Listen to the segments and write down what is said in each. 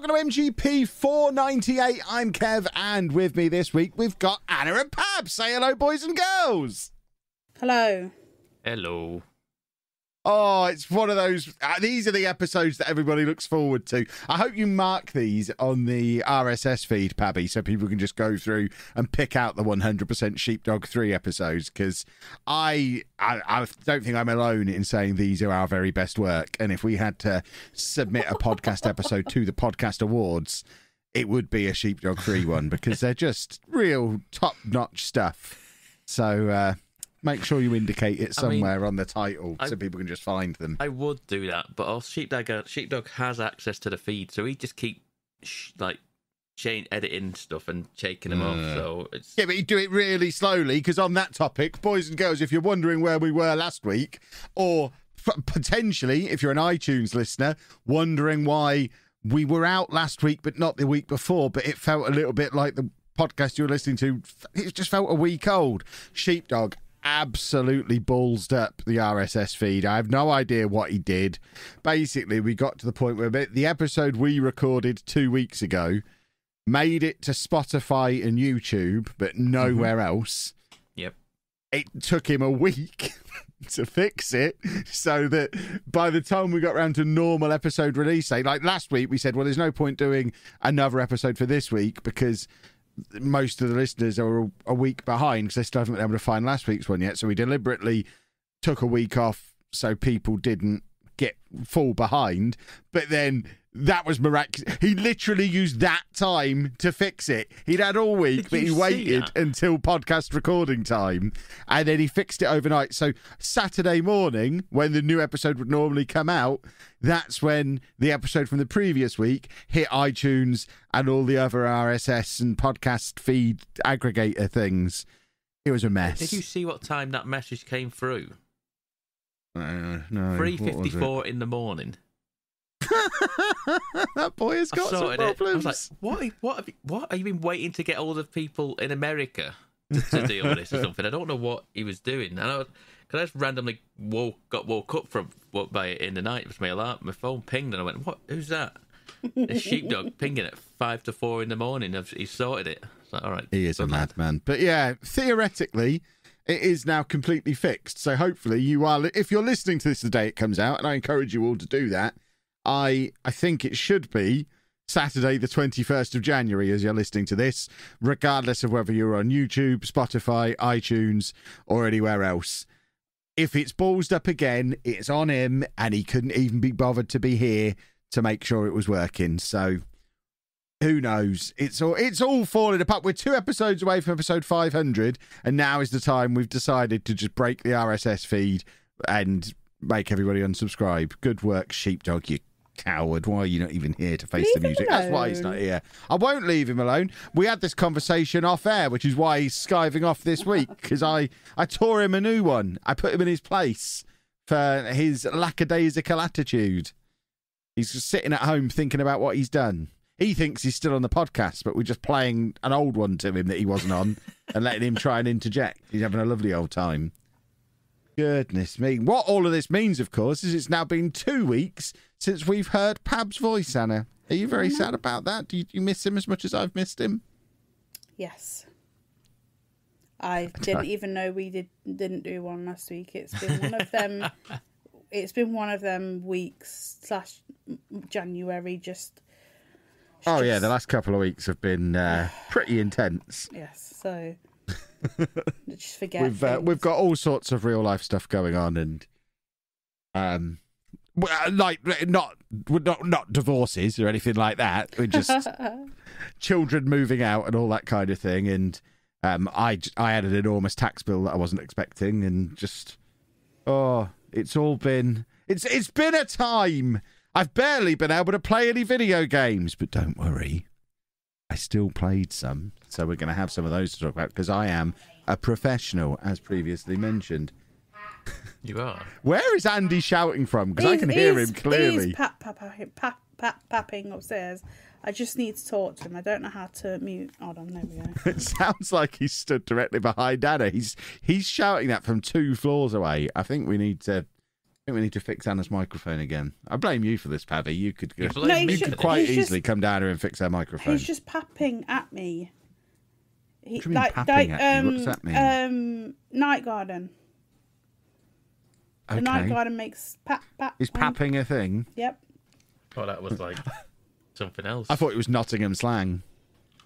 welcome to MGP498. I'm Kev, and with me this week we've got Anna and Pab. Say hello, boys and girls. Hello. Hello. Oh, it's one of those. These are the episodes that everybody looks forward to. I hope you mark these on the RSS feed, Pabby, so people can just go through and pick out the 100% Sheepdog 3 episodes, because I don't think I'm alone in saying these are our very best work. And if we had to submit a podcast episode to the Podcast Awards, it would be a Sheepdog 3 one, because they're just real top-notch stuff. So, make sure you indicate it somewhere on the title so people can just find them. I would do that, but also Sheepdog has access to the feed, so he just keep editing stuff and shaking them off. So it's... Yeah, but you do it really slowly, because on that topic, boys and girls, if you're wondering where we were last week, or potentially, if you're an iTunes listener, wondering why we were out last week but not the week before, but it felt a little bit like the podcast you were listening to, it just felt a week old. Sheepdog absolutely ballsed up the RSS feed. I have no idea what he did. Basically, we got to the point where the episode we recorded 2 weeks ago made it to Spotify and YouTube, but nowhere else. Yep. It took him a week to fix it, so that by the time we got around to normal episode release date, like last week, we said, well, there's no point doing another episode for this week because most of the listeners are a week behind because they still haven't been able to find last week's one yet. So we deliberately took a week off so people didn't fall behind. But then that was miraculous. He literally used that time to fix it. He'd had all week, but he waited until podcast recording time, and then he fixed it overnight. So Saturday morning, when the new episode would normally come out, that's when the episode from the previous week hit iTunes and all the other RSS and podcast feed aggregator things. It was a mess. Did you see what time that message came through? No. 3:54 in the morning. That boy has got some problems. I was like, what have you been waiting to get all the people in America to deal with this or something? I don't know what he was doing. Because I just randomly got woke up by it in the night. It was my alarm. My phone pinged and I went, what? Who's that? A Sheepdog pinging at 3 to 4 in the morning. He sorted it. It's like, all right. He is a madman. But yeah, theoretically, it is now completely fixed. So hopefully you are, if you're listening to this the day it comes out, and I encourage you all to do that, I think it should be Saturday the 21st of January as you're listening to this, regardless of whether you're on YouTube, Spotify, iTunes, or anywhere else. If it's ballsed up again, it's on him, and he couldn't even be bothered to be here to make sure it was working. So who knows? It's all falling apart. We're 2 episodes away from episode 500, and now is the time we've decided to just break the RSS feed and make everybody unsubscribe. Good work, Sheepdog, you coward. Why are you not even here to face the music? That's why he's not here. I won't leave him alone. We had this conversation off air, which is why he's skiving off this week, because I tore him a new one. I put him in his place for his lackadaisical attitude. He's just sitting at home thinking about what he's done. He thinks he's still on the podcast, but we're just playing an old one to him that he wasn't on and letting him try and interject. He's having a lovely old time. Goodness me. What all of this means, of course, is it's now been 2 weeks since we've heard Pab's voice, Anna. Are you very sad about that? Do you miss him as much as I've missed him? Yes. I didn't even know we didn't do one last week. It's been one of them. It's been one of them weeks / January just. Oh yeah, the last couple of weeks have been pretty intense. Yes, so just forget. We've got all sorts of real life stuff going on, and like not divorces or anything like that. We're just children moving out and all that kind of thing. And I had an enormous tax bill that I wasn't expecting, and just it's been a time. I've barely been able to play any video games, but don't worry, I still played some. So we're going to have some of those to talk about, because I am a professional, as previously mentioned. You are? Where is Andy shouting from? Because I can hear him clearly. He's papping upstairs. I just need to talk to him. I don't know how to mute. Hold on, there we go. It sounds like he stood directly behind Anna. He's shouting that from 2 floors away. I think we need to think we need to fix Anna's microphone again. I blame you for this, Pabby. You could You blame me you for could this. quite He's easily come down here and fix our microphone. He's just papping at me. What do you mean papping at you? What does that mean? Night Garden. The Okay. Night Garden makes pap. Is papping a thing? Yep. Oh, that was like something else. I thought it was Nottingham slang.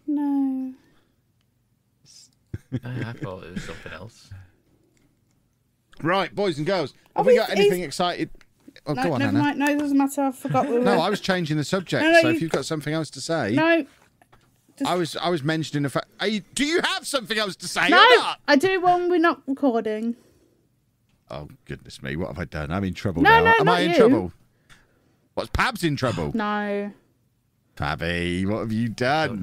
No. I thought it was something else. Right, boys and girls, Oh, have we got he's- anything excited? Oh, No, go on, never Anna. mind. No, it doesn't matter. I forgot we were. No, I was changing the subject. No, So you- if you've got something else to say, No. I was mentioning the fact. Do you have something else to say? No, Or not? I do when we're not recording. Oh goodness me, what have I done? I'm in trouble No, now. no, Am not I in you. trouble? What's Pab's in trouble? No. Pabby, what have you done?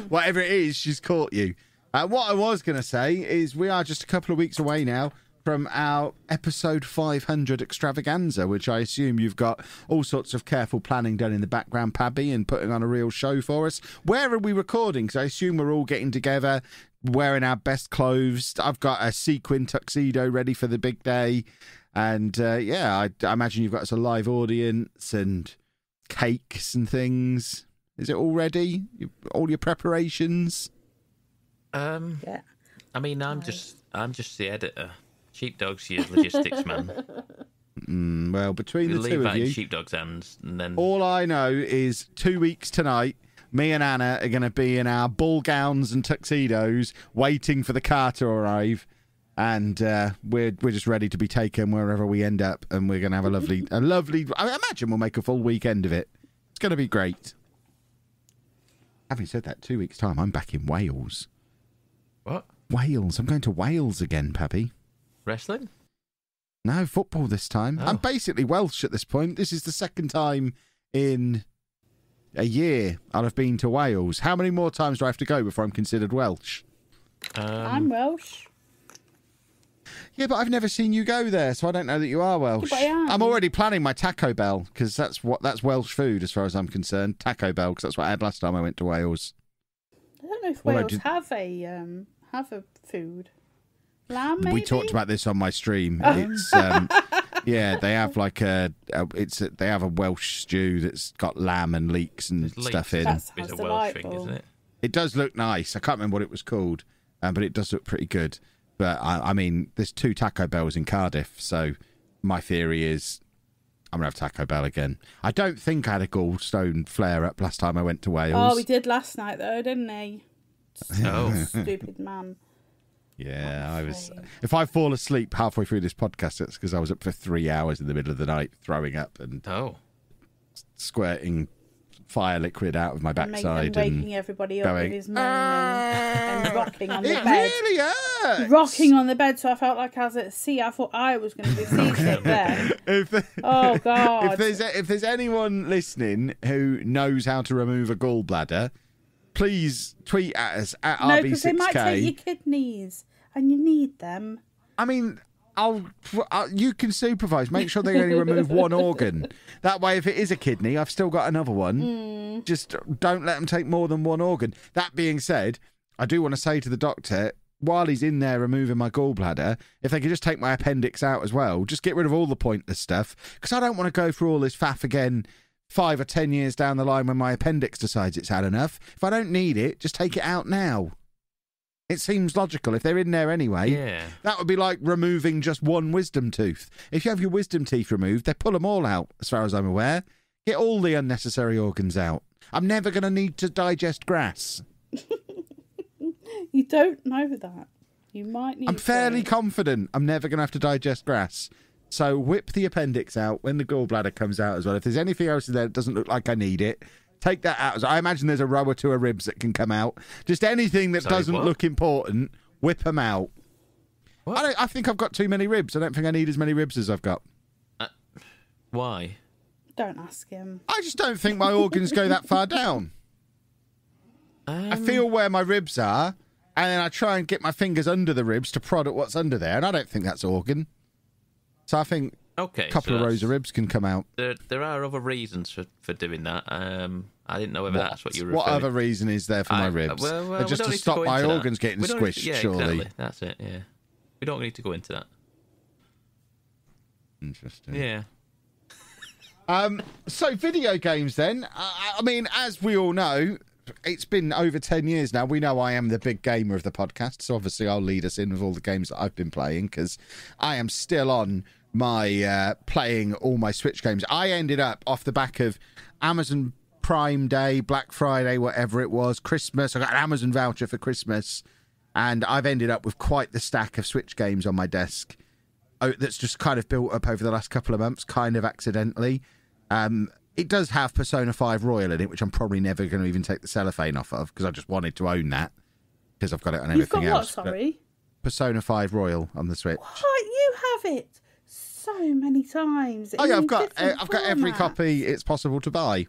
Whatever it is, she's caught you. What I was going to say is we are just a couple of weeks away now from our episode 500 extravaganza, which I assume you've got all sorts of careful planning done in the background, Pabby, and putting on a real show for us. Where are we recording? Because I assume we're all getting together, wearing our best clothes. I've got a sequin tuxedo ready for the big day. And I imagine you've got us a live audience and cakes and things. Is it all ready? All your preparations? Yeah. I mean, I'm just the editor. Sheepdog's your logistics man. Well, between We the leave two that of in you, Sheepdog's hands, and then all I know is 2 weeks tonight, me and Anna are going to be in our ball gowns and tuxedos, waiting for the car to arrive, and we're just ready to be taken wherever we end up, and we're going to have a lovely. I imagine we'll make a full weekend of it. It's going to be great. Having said that, 2 weeks' time, I'm back in Wales. what? Wales. I'm going to Wales again, Pappy. Wrestling? No, football this time. Oh. I'm basically Welsh at this point. This is the second time in a year I'll have been to Wales. How many more times do I have to go before I'm considered Welsh? I'm Welsh. Yeah, but I've never seen you go there, so I don't know that you are Welsh. Yeah, but I am. I'm already planning my Taco Bell, because that's Welsh food as far as I'm concerned. Taco Bell, because that's what I had last time I went to Wales. I don't know if Well, I Wales did- have a food. Lamb, maybe? We talked about this on my stream. It's yeah, they have like they have a Welsh stew that's got lamb and leeks and There's stuff leeks. in. That's It's a Sounds Welsh thing, delightful. isn't it? It does look nice. I can't remember what it was called, but it does look pretty good. But I mean, there's 2 Taco Bells in Cardiff, so my theory is I'm gonna have Taco Bell again. I don't think I had a gallstone flare up last time I went to Wales. Oh, we did last night though, didn't he? Oh. Stupid man. Yeah, I was. afraid. If I fall asleep halfway through this podcast, it's because I was up for 3 hours in the middle of the night, throwing up and Oh. squirting fire liquid out of my And backside waking everybody up going, with his moaning and rocking on the It bed. really hurts. Rocking on the bed, so I felt like I was at sea. I thought I was going to be seasick then. Oh, God. If there's anyone listening who knows how to remove a gallbladder, please tweet at us at No, because they might take RB6K. your kidneys, and you need them. I mean, you can supervise. Make sure they only remove one organ. That way, if it is a kidney, I've still got another one. Just don't let them take more than one organ. That being said, I do want to say to the doctor, while he's in there removing my gallbladder, if they could just take my appendix out as well, just get rid of all the pointless stuff, because I don't want to go through all this faff again 5 or 10 years down the line when my appendix decides it's had enough. If I don't need it, just take it out now. It seems logical. If they're in there anyway, Yeah. that would be like removing just one wisdom tooth. If you have your wisdom teeth removed, they pull them all out, as far as I'm aware. Get all the unnecessary organs out. I'm never going to need to digest grass. You don't know that. You might need I'm fairly to. confident I'm never going to have to digest grass. So whip the appendix out when the gallbladder comes out as well. If there's anything else in there that doesn't look like I need it, take that out. I imagine there's a row or two of ribs that can come out. Just anything that Sorry, doesn't what? look important, whip them out. What? I think I've got too many ribs. I don't think I need as many ribs as I've got. Why? Don't ask him. I just don't think my organs go that far down. I feel where my ribs are, and then I try and get my fingers under the ribs to prod at what's under there, and I don't think that's organ. So I think Okay. a couple of rows of ribs can come out. There are other reasons for doing that. I didn't know whether that's what you were What referring other reason is there for my ribs? Well, They're we just don't to need stop go my into that. organs getting We don't need squished, yeah, surely. Exactly. That's it, yeah. We don't need to go into that. interesting. Yeah. So video games then. I mean, as we all know, it's been over 10 years now. We know I am the big gamer of the podcast, so obviously I'll lead us in with all the games that I've been playing, because I am still on my playing all my Switch games. I ended up off the back of Amazon Prime Day, Black Friday, whatever it was, Christmas. I got an Amazon voucher for Christmas, and I've ended up with quite the stack of Switch games on my desk. That's just kind of built up over the last couple of months, kind of accidentally. It does have Persona 5 Royal in it, which I'm probably never going to even take the cellophane off of, because I just wanted to own that, because I've got it on everything else. You've got what, sorry? Persona 5 Royal on the Switch. What? You have it so many times. Oh yeah, I've got every copy it's possible to buy.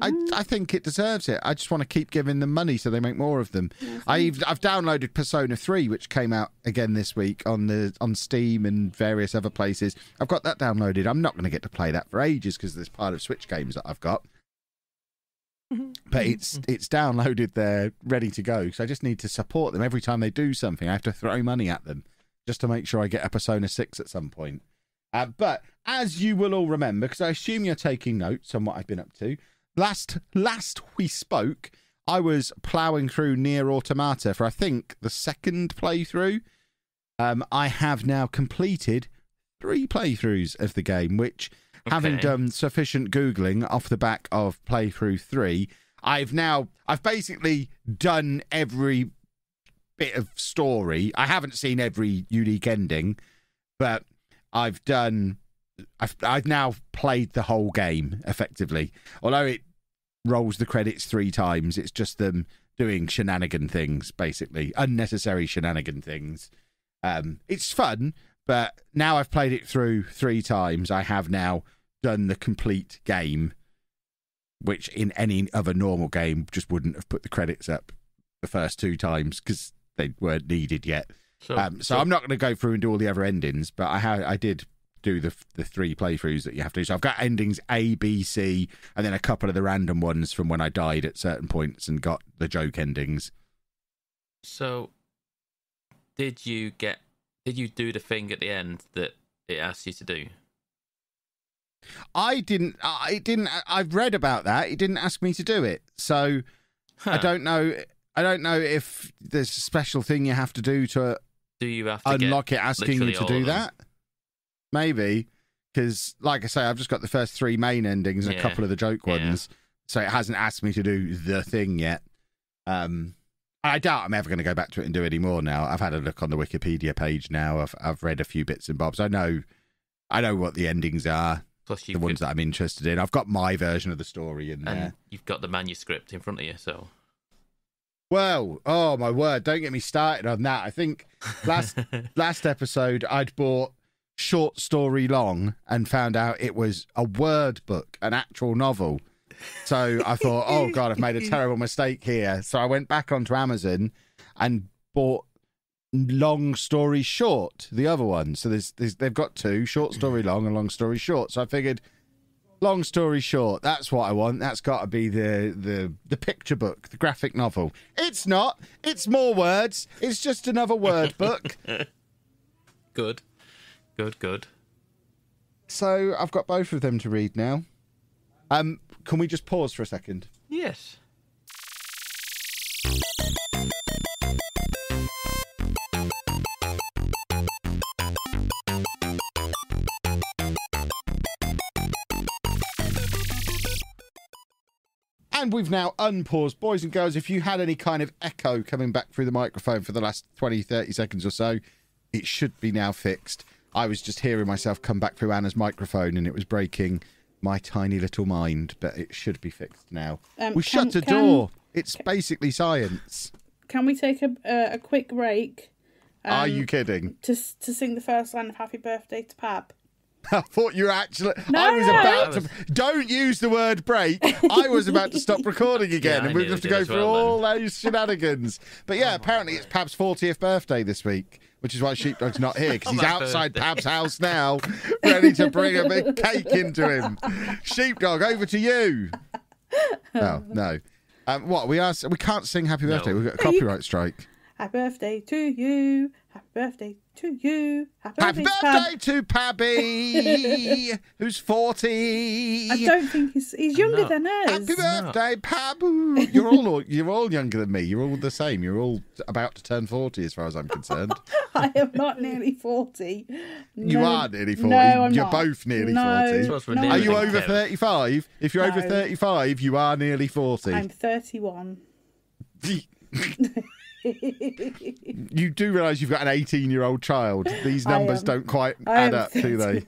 I think it deserves it. I just want to keep giving them money so they make more of them. I've downloaded Persona 3, which came out again this week on Steam and various other places. I've got that downloaded. I'm not going to get to play that for ages because of this pile of Switch games that I've got. But it's downloaded there, ready to go. So I just need to support them every time they do something. I have to throw money at them just to make sure I get a Persona 6 at some point. But as you will all remember, because I assume you're taking notes on what I've been up to, Last we spoke, I was ploughing through Nier Automata for, I think, the second playthrough. I have now completed 3 playthroughs of the game, which, having done sufficient Googling off the back of playthrough 3, I've basically done every bit of story. I haven't seen every unique ending, but I've now played the whole game, effectively. Although it rolls the credits 3 times, it's just them doing shenanigan things, basically. Unnecessary shenanigan things. It's fun, but now I've played it through 3 times, I have now done the complete game, which in any other normal game just wouldn't have put the credits up the first 2 times, because they weren't needed yet. So I'm not going to go through and do all the other endings, but I did do the 3 playthroughs that you have to do. So I've got endings A, B, C, and then a couple of the random ones from when I died at certain points and got the joke endings. So did you do the thing at the end that it asked you to do? I didn't. I've read about that. It didn't ask me to do it. So I don't know. I don't know if there's a special thing you have to do to. Do you have to unlock it asking you to do that? Maybe, because like I say, I've just got the first 3 main endings and a couple of the joke ones, so it hasn't asked me to do the thing yet. I doubt I'm ever going to go back to it and do any more now. I've had a look on the Wikipedia page now. I've read a few bits and bobs. I know what the endings are. Plus, the ones that I'm interested in. I've got my version of the story in there. And you've got the manuscript in front of you, so. Well, oh my word! Don't get me started on that. I think last episode I'd bought Short Story Long and found out it was a word book, an actual novel. So I thought, oh God, I've made a terrible mistake here. So I went back onto Amazon and bought Long Story Short, the other one. So they've got 2, Short Story Long and Long Story Short. So I figured, Long Story Short, that's what I want. That's got to be the picture book, the graphic novel. It's not. It's more words. It's just another word book. Good. So I've got both of them to read now. Can we just pause for a second? Yes. And we've now unpaused. Boys and girls, if you had any kind of echo coming back through the microphone for the last 20, 30 seconds or so, it should be now fixed. I was just hearing myself come back through Anna's microphone and it was breaking my tiny little mind, but it should be fixed now. We shut a door. It's basically science. Can we take a quick break? Are you kidding? To sing the first line of Happy Birthday to Pab. I thought you were actually... No, I was about to... Don't use the word break. I was about to stop recording again and we'd have to go through all those shenanigans. But yeah, apparently it's Pab's 40th birthday this week, which is why Sheepdog's not here, because he's outside Pab's house now, ready to bring a big cake into him. Sheepdog, over to you. Oh, no. What? We can't sing Happy Birthday. We've got a copyright strike. Happy birthday to you. Happy birthday to you. Happy birthday to Pabby, who's 40. I don't think he's younger than us. Happy birthday, Pabu. You're all younger than me. You're all the same. You're all about to turn 40 as far as I'm concerned. I am not nearly 40. You are nearly 40. No, I'm You're not. both nearly No, 40. no. Are you over 35? If you're over 35, you are nearly 40. I'm 31. You do realise you've got an 18-year-old child. These numbers don't quite add up, do they?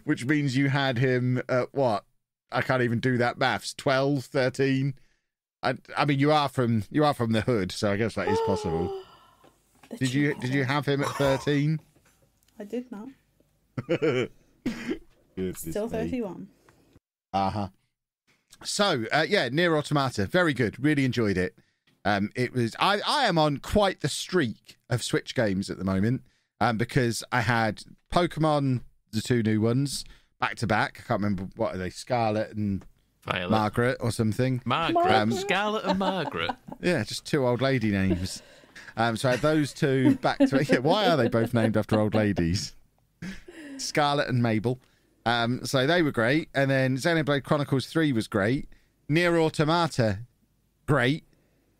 Which means you had him at what? I can't even do that maths. 12, 13. I mean, you are from the hood, so I guess that is possible. Did you have him at 13? I did not. Still 31. Uh-huh. So, Nier Automata, very good. Really enjoyed it. It was. I am on quite the streak of Switch games at the moment, because I had Pokemon, the 2 new ones, back to back. I can't remember what are they, Scarlet and Violet. Margaret or something. Margaret, Scarlet and Margaret. Yeah, just 2 old lady names. So I had those 2 back to. Yeah, why are they both named after old ladies? Scarlet and Mabel. So they were great, and then Xenoblade Chronicles 3 was great. Nier Automata, great.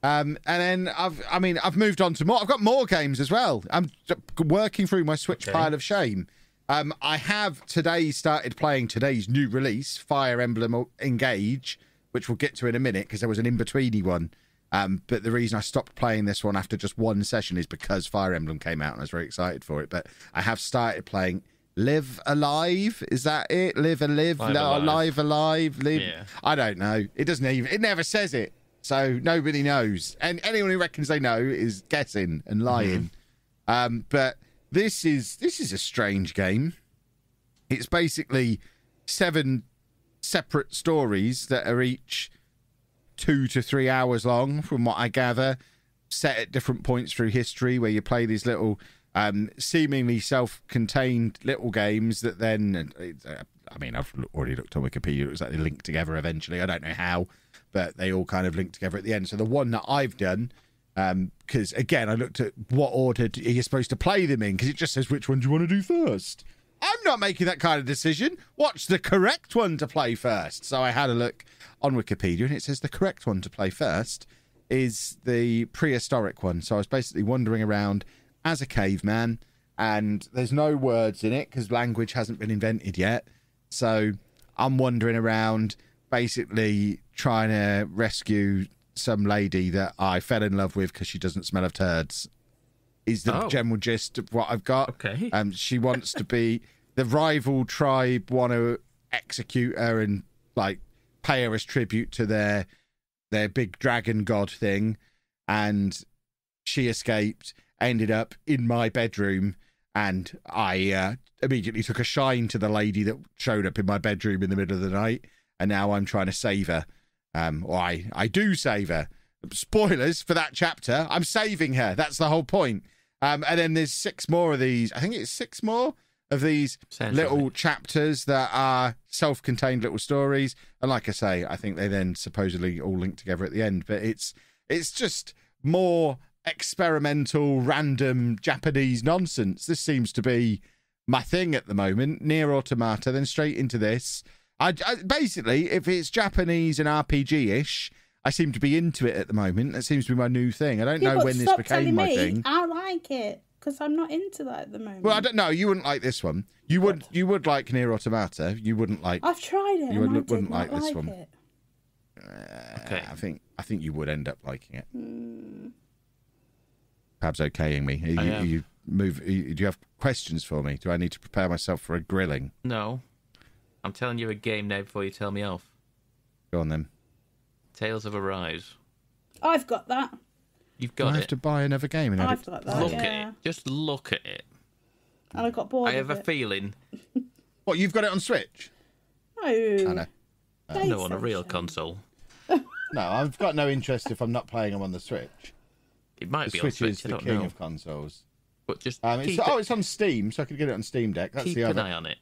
And then I've moved on to more. I've got more games as well. I'm working through my Switch pile of shame. I have today started playing today's new release, Fire Emblem Engage, which we'll get to in a minute because there was an in-betweeny one. But the reason I stopped playing this one after just one session is because Fire Emblem came out and I was very excited for it. But I have started playing Live Alive. Is that it? Live Alive. Live. Yeah. I don't know. It never says it. So nobody knows. And anyone who reckons they know is guessing and lying. But this is a strange game. It's basically 7 separate stories that are each 2 to 3 hours long, from what I gather, set at different points through history, where you play these little seemingly self-contained little games that then, I've already looked on Wikipedia, it looks like they link together eventually. I don't know how, but they all kind of link together at the end. So the one that I've done, because again, I looked at what order you're supposed to play them in, because it just says which one do you want to do first. I'm not making that kind of decision. What's the correct one to play first? So I had a look on Wikipedia, and it says the correct one to play first is the prehistoric one. So I was basically wandering around as a caveman, and there's no words in it because language hasn't been invented yet. So I'm wandering around basically trying to rescue some lady that I fell in love with because she doesn't smell of turds, is the general gist of what I've got. Okay. She wants to be, the rival tribe want to execute her and like pay her as tribute to their big dragon god thing, and she escaped, ended up in my bedroom, and I immediately took a shine to the lady that showed up in my bedroom in the middle of the night, and now I'm trying to save her. Or I do save her. Spoilers for that chapter. I'm saving her. That's the whole point. And then there's 6 more of these. I think it's 6 more of these little chapters that are self-contained little stories. And like I say, I think they then supposedly all link together at the end. But it's just more experimental, random Japanese nonsense. This seems to be my thing at the moment. Nier Automata, then straight into this. I basically, if it's Japanese and RPG-ish, I seem to be into it at the moment. That seems to be my new thing. I don't know when this became my thing. I like it because I'm not into that at the moment. Well, I don't know. You wouldn't like this one. You would like Nier Automata. You wouldn't like. I've tried it. You wouldn't like this one. It. Okay. I think you would end up liking it. Perhaps okaying me. Do you have questions for me? Do I need to prepare myself for a grilling? No. I'm telling you a game now before you tell me off. Go on then. Tales of Arise. I've got that. You've got it. I have to buy another game and I've got that. Look at it. Just look at it. And I got bored. I have a feeling. What, you've got it on Switch? No. I know. No, on a real console. No, I've got no interest if I'm not playing them on the Switch. It might the be Switch on Switch. is the king of consoles. But just it's on Steam, so I could get it on Steam Deck. That's keep the other. an eye on it.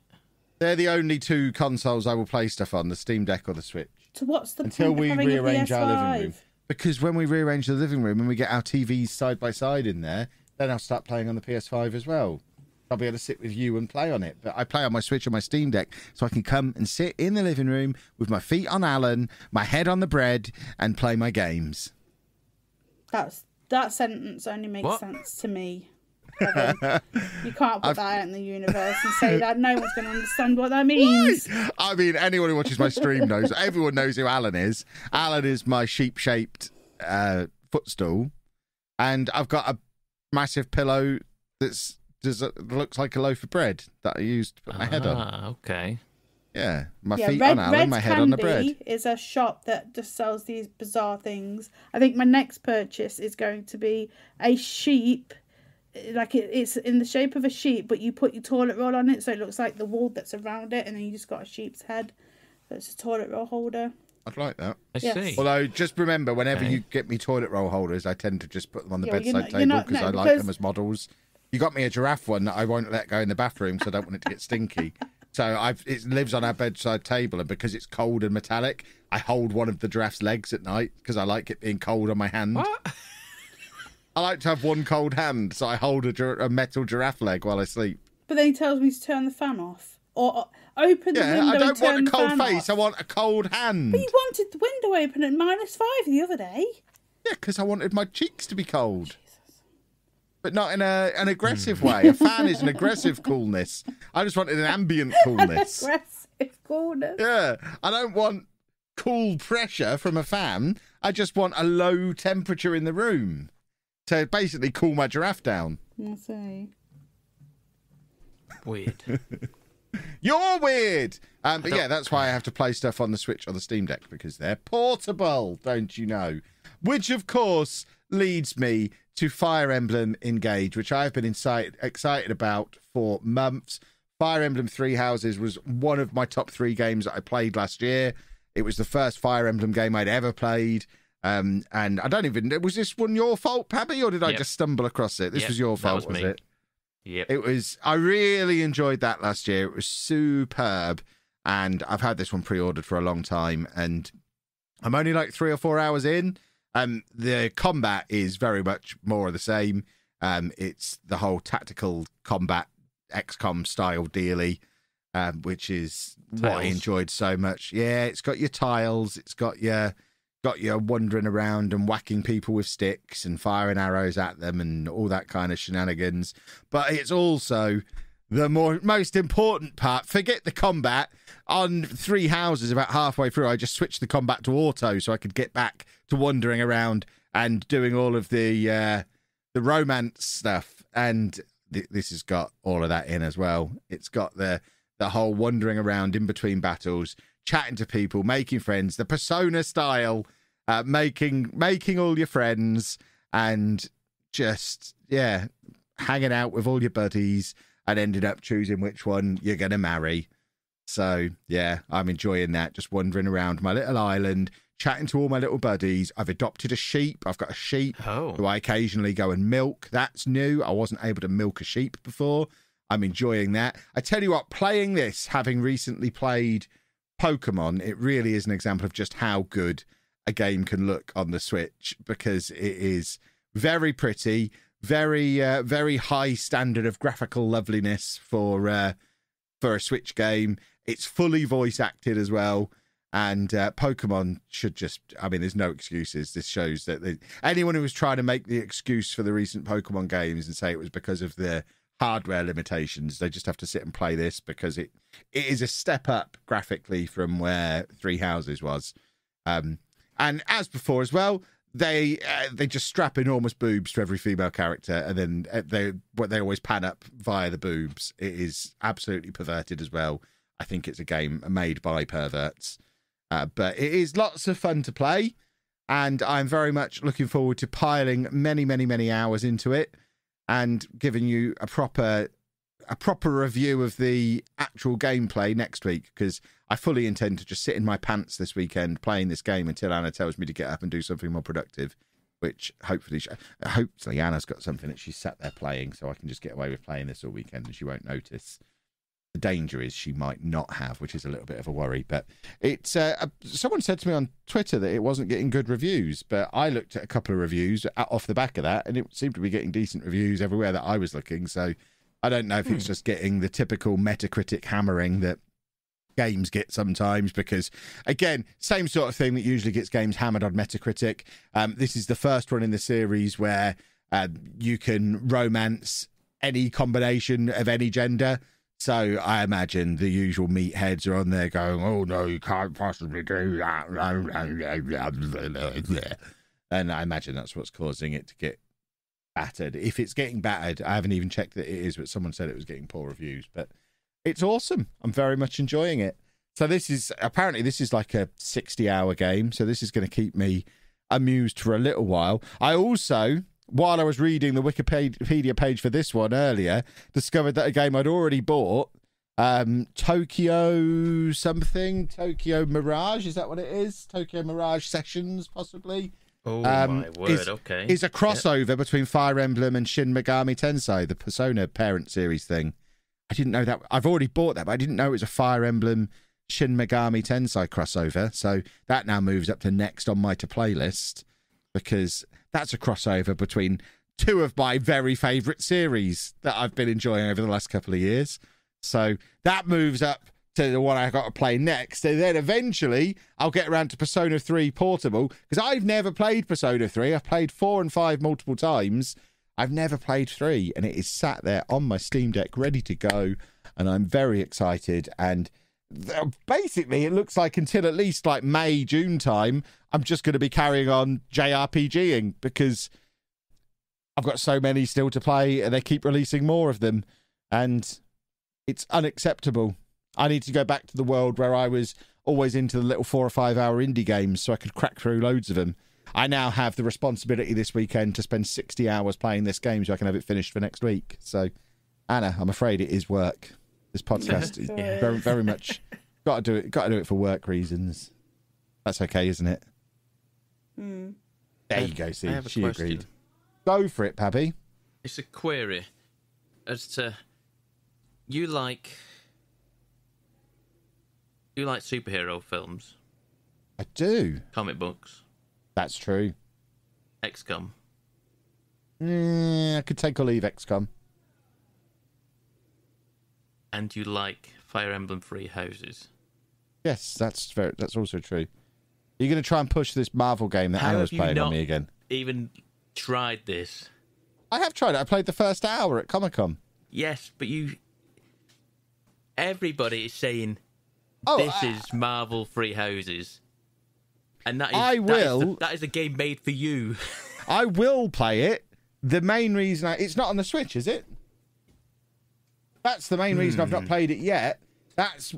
They're the only 2 consoles I will play stuff on, the Steam Deck or the Switch. So what's the until point we of having rearrange a PS5? our living room? Because when we rearrange the living room and we get our TVs side by side in there, then I'll start playing on the PS5 as well. I'll be able to sit with you and play on it. But I play on my Switch and my Steam Deck, so I can come and sit in the living room with my feet on Alan, my head on the bread, and play my games. That sentence only makes sense to me. Kevin. You can't put that out in the universe and say that no one's going to understand what that means. What? I mean, anyone who watches my stream knows. Everyone knows who Alan is. Alan is my sheep-shaped footstool, and I've got a massive pillow that looks like a loaf of bread that I used to put my head on. Ah, okay. Yeah, my feet on Alan, my head on the bread. Red Candy is a shop that just sells these bizarre things. I think my next purchase is going to be a sheep. Like it's in the shape of a sheep, but you put your toilet roll on it, so it looks like the wool that's around it, and then you just got a sheep's head. That's a toilet roll holder. I'd like that. I see. Although, just remember, whenever you get me toilet roll holders, I tend to just put them on the bedside table because I like them as models. You got me a giraffe one that I won't let go in the bathroom, so I don't want it to get stinky. So it lives on our bedside table, and because it's cold and metallic, I hold one of the giraffe's legs at night because I like it being cold on my hand. What? I like to have one cold hand, so I hold a metal giraffe leg while I sleep. But then he tells me to turn the fan off. Or open the window and turn the fan off. I don't want a cold face, I want a cold hand. But you wanted the window open at -5 the other day. Yeah, because I wanted my cheeks to be cold. Jesus. But not in an aggressive way. A fan is an aggressive coolness. I just wanted an ambient coolness. An aggressive coolness. Yeah, I don't want cool pressure from a fan. I just want a low temperature in the room to basically cool my giraffe down. I see. Weird. You're weird. But yeah, that's why I have to play stuff on the Switch or the Steam Deck, because they're portable, don't you know? Which, of course, leads me to Fire Emblem Engage, which I've been excited about for months. Fire Emblem Three Houses was one of my top 3 games that I played last year. It was the first Fire Emblem game I'd ever played. And I don't even... Was this one your fault, Pabby, or did I just stumble across it? This was your fault, was it? Yep. It was. I really enjoyed that last year. It was superb. And I've had this one pre-ordered for a long time. And I'm only like 3 or 4 hours in. The combat is very much more of the same. It's the whole tactical combat, XCOM style dealy, which is what I enjoyed so much. Yeah, it's got your tiles. It's got your wandering around and whacking people with sticks and firing arrows at them and all that kind of shenanigans. But it's also the most important part. Forget the combat. On Three Houses, about halfway through, I just switched the combat to auto so I could get back to wandering around and doing all of the romance stuff. And this has got all of that in as well. It's got the whole wandering around in between battles, chatting to people, making friends, the Persona style, making all your friends, and just, hanging out with all your buddies and ended up choosing which one you're going to marry. So, yeah, I'm enjoying that, just wandering around my little island, chatting to all my little buddies. I've adopted a sheep. I've got a sheep who I occasionally go and milk. That's new. I wasn't able to milk a sheep before. I'm enjoying that. I tell you what, playing this, having recently played Pokemon, it really is an example of just how good a game can look on the Switch, because it is very pretty, very high standard of graphical loveliness for a Switch game. It's fully voice acted as well, and Pokemon should just, I mean, there's no excuses. This shows that anyone who was trying to make the excuse for the recent Pokemon games and say it was because of the hardware limitations, they just have to sit and play this, because it is a step up graphically from where Three Houses was. And as before as well, they just strap enormous boobs to every female character, and then they always pan up via the boobs. It is absolutely perverted as well. I think it's a game made by perverts, but it is lots of fun to play, and I'm very much looking forward to piling many hours into it and giving you a proper review of the actual gameplay next week, because I fully intend to just sit in my pants this weekend playing this game until Anna tells me to get up and do something more productive, which hopefully Anna's got something that she's sat there playing, so I can just get away with playing this all weekend and she won't notice. The danger is she might not have, which is a little bit of a worry. But it's someone said to me on Twitter that it wasn't getting good reviews, but I looked at a couple of reviews off the back of that, and it seemed to be getting decent reviews everywhere that I was looking. So I don't know if it's just getting the typical Metacritic hammering that games get sometimes, because again, same sort of thing that usually gets games hammered on Metacritic. This is the first one in the series where you can romance any combination of any gender. So I imagine the usual meatheads are on there going, oh no, you can't possibly do that. And I imagine that's what's causing it to get battered. If it's getting battered, I haven't even checked that it is, but someone said it was getting poor reviews. But it's awesome. I'm very much enjoying it. So this is like a 60-hour game. So this is going to keep me amused for a little while. I also, while I was reading the Wikipedia page for this one earlier, discovered that a game I'd already bought, Tokyo Mirage, is that what it is? Tokyo Mirage Sessions, possibly. Oh my word, okay. Is a crossover between Fire Emblem and Shin Megami Tensei, the Persona parent series thing. I didn't know that. I've already bought that, but I didn't know it was a Fire Emblem Shin Megami Tensei crossover. So that now moves up to next on my to-play list, because that's a crossover between two of my very favourite series that I've been enjoying over the last couple of years. So that moves up to the one I got to play next. And then eventually I'll get around to Persona 3 Portable, because I've never played Persona 3. I've played 4 and 5 multiple times. I've never played 3, and it is sat there on my Steam Deck ready to go, and I'm very excited. And basically it looks like until at least like May, June time, I'm just going to be carrying on JRPGing, because I've got so many still to play and they keep releasing more of them, and it's unacceptable. I need to go back to the world where I was always into the little 4 or 5 hour indie games so I could crack through loads of them. I now have the responsibility this weekend to spend 60 hours playing this game so I can have it finished for next week. So, Anna, I'm afraid it is work. This podcast is very, very much got to do it. Got to do it for work reasons. That's okay, isn't it? Mm. There you go. See, she question. agreed. Go for it, Pabby. It's a query as to you like superhero films, I do. comic books, That's true. XCOM. I could take or leave XCOM. And you like Fire Emblem Three Houses. Yes, that's also true. Are you going to try and push this Marvel game that Anna was playing on me again? Even tried this? I have tried it. I played the first hour at Comic-Con. Yes, but everybody is saying Oh, this is Marvel Three Houses, and that is a game made for you. I will play it. The main reason it's not on the Switch, is it? That's the main reason I've not played it yet. That's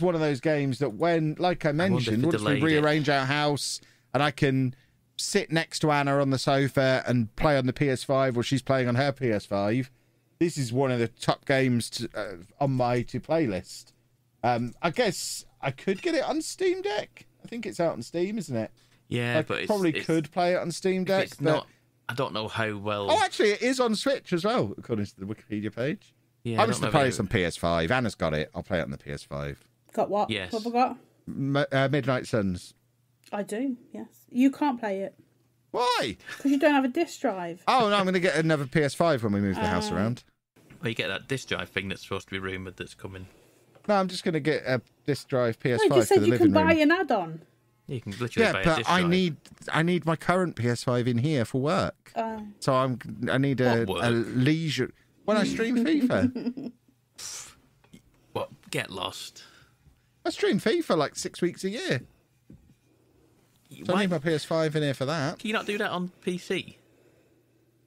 one of those games that when, like I mentioned, once we rearrange our house and I can sit next to Anna on the sofa and play on the PS5 or she's playing on her PS5, this is one of the top games on my to-play list. I guess I could get it on Steam Deck. I think it's out on Steam, isn't it? Yeah, I probably could play it on Steam Deck. It's not. I don't know how well. Oh, actually, it is on Switch as well, according to the Wikipedia page. Yeah, I'm just going to play this on PS5. Anna's got it. I'll play it on the PS5. Got what? Yes. What have I got? Midnight Suns. I do, yes. You can't play it. Why? Because you don't have a disc drive. Oh, no, I'm going to get another PS5 when we move the house around. Well, you get that disc drive thing that's supposed to be rumoured that's coming. No, I'm just going to get a disc drive PS5 I just for said the you living can room. buy an add-on. You can literally buy a but disc drive. I need my current PS5 in here for work. So I need a leisure when I stream FIFA. What? Get lost. I stream FIFA like 6 weeks a year. So I need my PS5 in here for that. Can you not do that on PC?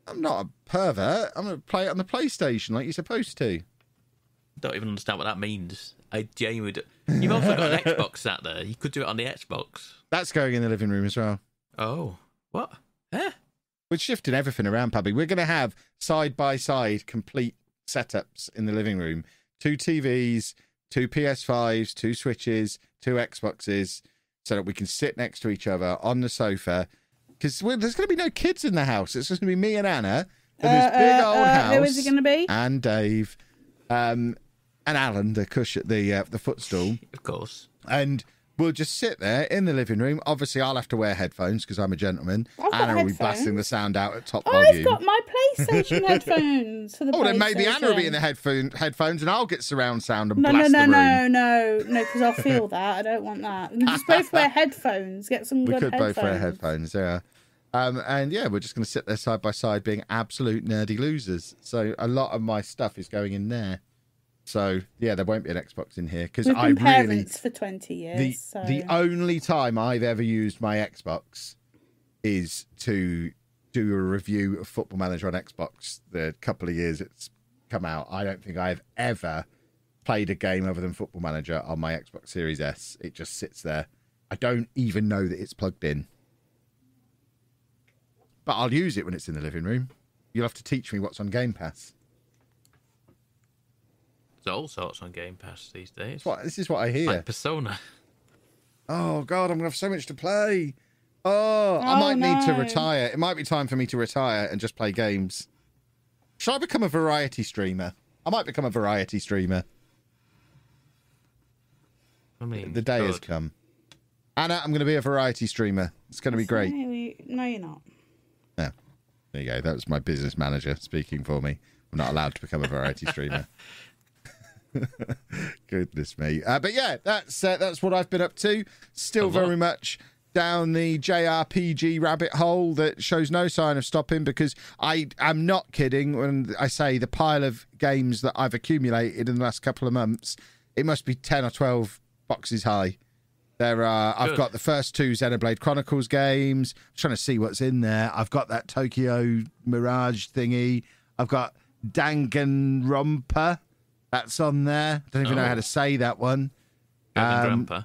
I'm not a pervert. I'm going to play it on the PlayStation like you're supposed to. Don't even understand what that means. I genuinely do. You've also got an Xbox sat there. You could do it on the Xbox. That's going in the living room as well. Oh. What? Eh? We're shifting everything around, Pabby. We're going to have side-by-side complete setups in the living room. 2 TVs, 2 PS5s, 2 Switches, 2 Xboxes, so that we can sit next to each other on the sofa. Because there's going to be no kids in the house. It's just going to be me and Anna in this big old house. Who is it going to be? And Dave. And and Alan, the the footstool, Of course. and we'll just sit there in the living room. Obviously, I'll have to wear headphones because I'm a gentleman. Anna will be blasting the sound out at top volume. I've got my PlayStation headphones for the PlayStation. Then maybe Anna will be in the headphones and I'll get surround sound and no, blast the room. No, because I'll feel that. I don't want that. We can just both wear headphones. Get some good headphones. We could both wear headphones, yeah. And yeah, we're just going to sit there side by side being absolute nerdy losers. So a lot of my stuff is going in there. So yeah, there won't be an Xbox in here because We've been parents for 20 years. The only time I've ever used my Xbox is to do a review of Football Manager on Xbox. The couple of years it's come out, I don't think I've ever played a game other than Football Manager on my Xbox Series S. It just sits there. I don't even know that it's plugged in. But I'll use it when it's in the living room. You'll have to teach me what's on Game Pass. There's all sorts on Game Pass these days. This is what I hear. Like Persona. Oh, God, I'm going to have so much to play. I might need to retire. It might be time for me to retire and just play games. Should I become a variety streamer? I might become a variety streamer. I mean, the day has come. Anna, I'm going to be a variety streamer. It's going to be great. No, you're not. Yeah. There you go. That was my business manager speaking for me. I'm not allowed to become a variety streamer. Goodness me. But yeah, that's what I've been up to. Still very much down the JRPG rabbit hole that shows no sign of stopping, because I am not kidding when I say the pile of games that I've accumulated in the last couple of months, it must be 10 or 12 boxes high. I've got the first two Xenoblade Chronicles games. I'm trying to see what's in there. I've got that Tokyo Mirage thingy. I've got Danganronpa. That's on there. I don't even know how to say that one. Grandpa.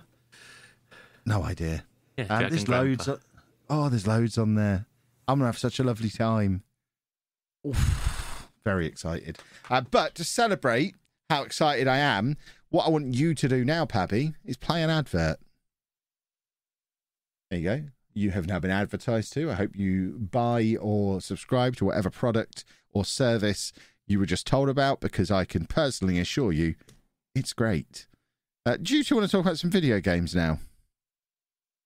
No idea. Yeah, there's loads. There's loads on there. I'm gonna have such a lovely time. Oof, very excited. But to celebrate how excited I am, what I want you to do now, Pabby, is play an advert. There you go. You have now been advertised to. I hope you buy or subscribe to whatever product or service you were just told about, because I can personally assure you it's great. Do you two want to talk about some video games now?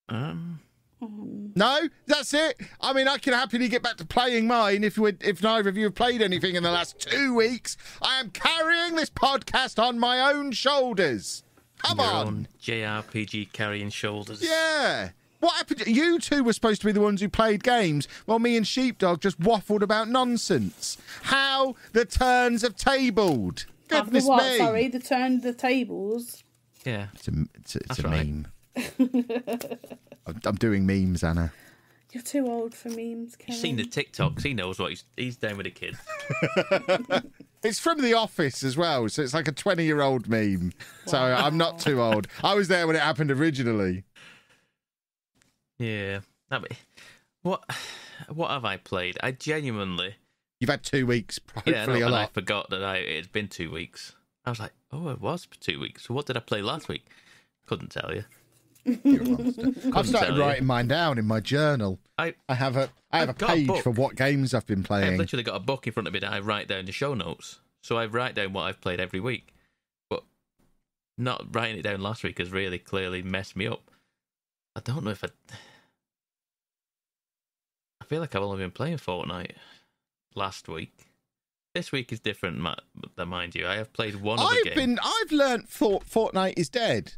No, that's it. I mean, I can happily get back to playing mine if neither of you have played anything in the last 2 weeks. I am carrying this podcast on my own shoulders. Come on. JRPG carrying shoulders. Yeah. What happened? You two were supposed to be the ones who played games, while me and Sheepdog just waffled about nonsense. How the turns have tabled. Goodness me. Sorry, the tables. Yeah. It's a meme. I'm doing memes, Anna. You're too old for memes, Kevin. He's seen the TikToks. He knows what he's doing with the kids. It's from The Office as well, so it's like a 20-year-old meme. Wow. So I'm not too old. I was there when it happened originally. Yeah. What have I played? I genuinely... You've had 2 weeks, hopefully a lot. I forgot that it's been 2 weeks. I was like, it was 2 weeks. So what did I play last week? Couldn't tell you. You're a monster. I've started writing mine down in my journal. I have a page for what games I've been playing. I've literally got a book in front of me that I write down the show notes. So I write down what I've played every week. But not writing it down last week has really clearly messed me up. I don't know if I feel like I've only been playing Fortnite last week. This week is different, mind you. I have played one other game. I've learnt Fortnite is dead.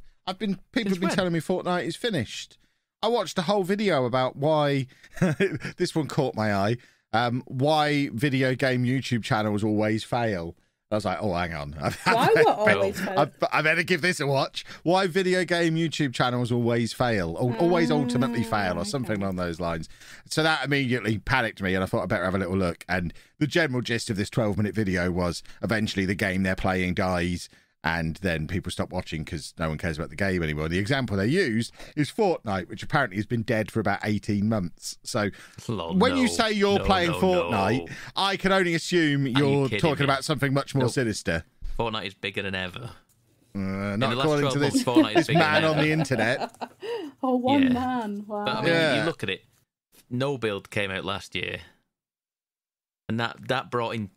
People have been telling me Fortnite is finished. I watched a whole video about why this one caught my eye. Why video game YouTube channels always fail. I was like, hang on. Why what always fail? I better give this a watch. Why video game YouTube channels always fail, or always ultimately fail, or something along those lines. So that immediately panicked me, and I thought I'd better have a little look. And the general gist of this 12-minute video was eventually the game they're playing dies, and then people stop watching because no one cares about the game anymore. The example they used is Fortnite, which apparently has been dead for about 18 months. So when you say you're playing Fortnite, I can only assume you're talking about something much more sinister. Fortnite is bigger than ever. Not according to this man on the internet. One man. Wow. But I mean, you look at it. No Build came out last year, and that brought in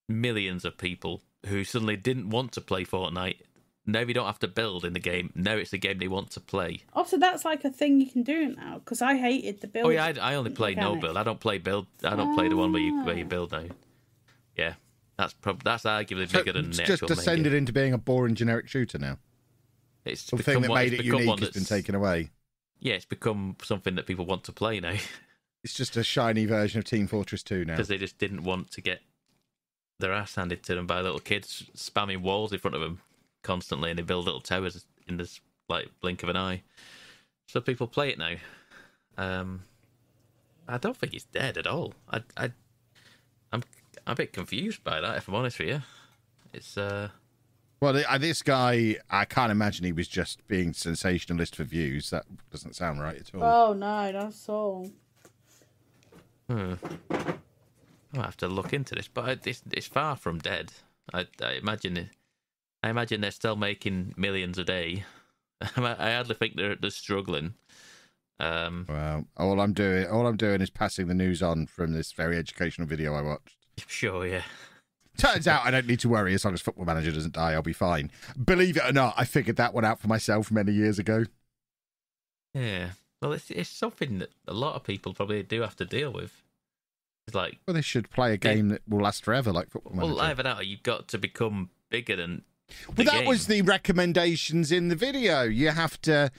millions of people who suddenly didn't want to play Fortnite. Now you don't have to build in the game. Now it's the game they want to play. Oh, so that's like a thing you can do now? Because I hated the build. Oh yeah, I only play no build. I don't play build. I don't play the one where you build now. Yeah, that's arguably bigger than the just actual descended main into being a boring generic shooter now. It's the thing that made it unique has been taken away. Yeah, it's become something that people want to play now. It's just a shiny version of Team Fortress 2 now. Because they just didn't want to get their ass handed to them by little kids spamming walls in front of them constantly, and they build little towers in this like blink of an eye. So people play it now. I don't think it's dead at all. I'm a bit confused by that, if I'm honest with you. It's well, this guy, I can't imagine he was just being sensationalist for views. That doesn't sound right at all. Oh no, that's all. I'll have to look into this, but it's far from dead. I imagine they're still making millions a day. I hardly think they're struggling. Well, all I'm doing is passing the news on from this very educational video I watched. Sure, yeah. Turns out I don't need to worry as long as Football Manager doesn't die. I'll be fine. Believe it or not, I figured that one out for myself many years ago. Yeah. Well, it's something that a lot of people probably do have to deal with. It's like, well, they should play a game that will last forever, like Football Manager. Well, either that or you've got to become bigger than the Well, that game. was the recommendations in the video. You have to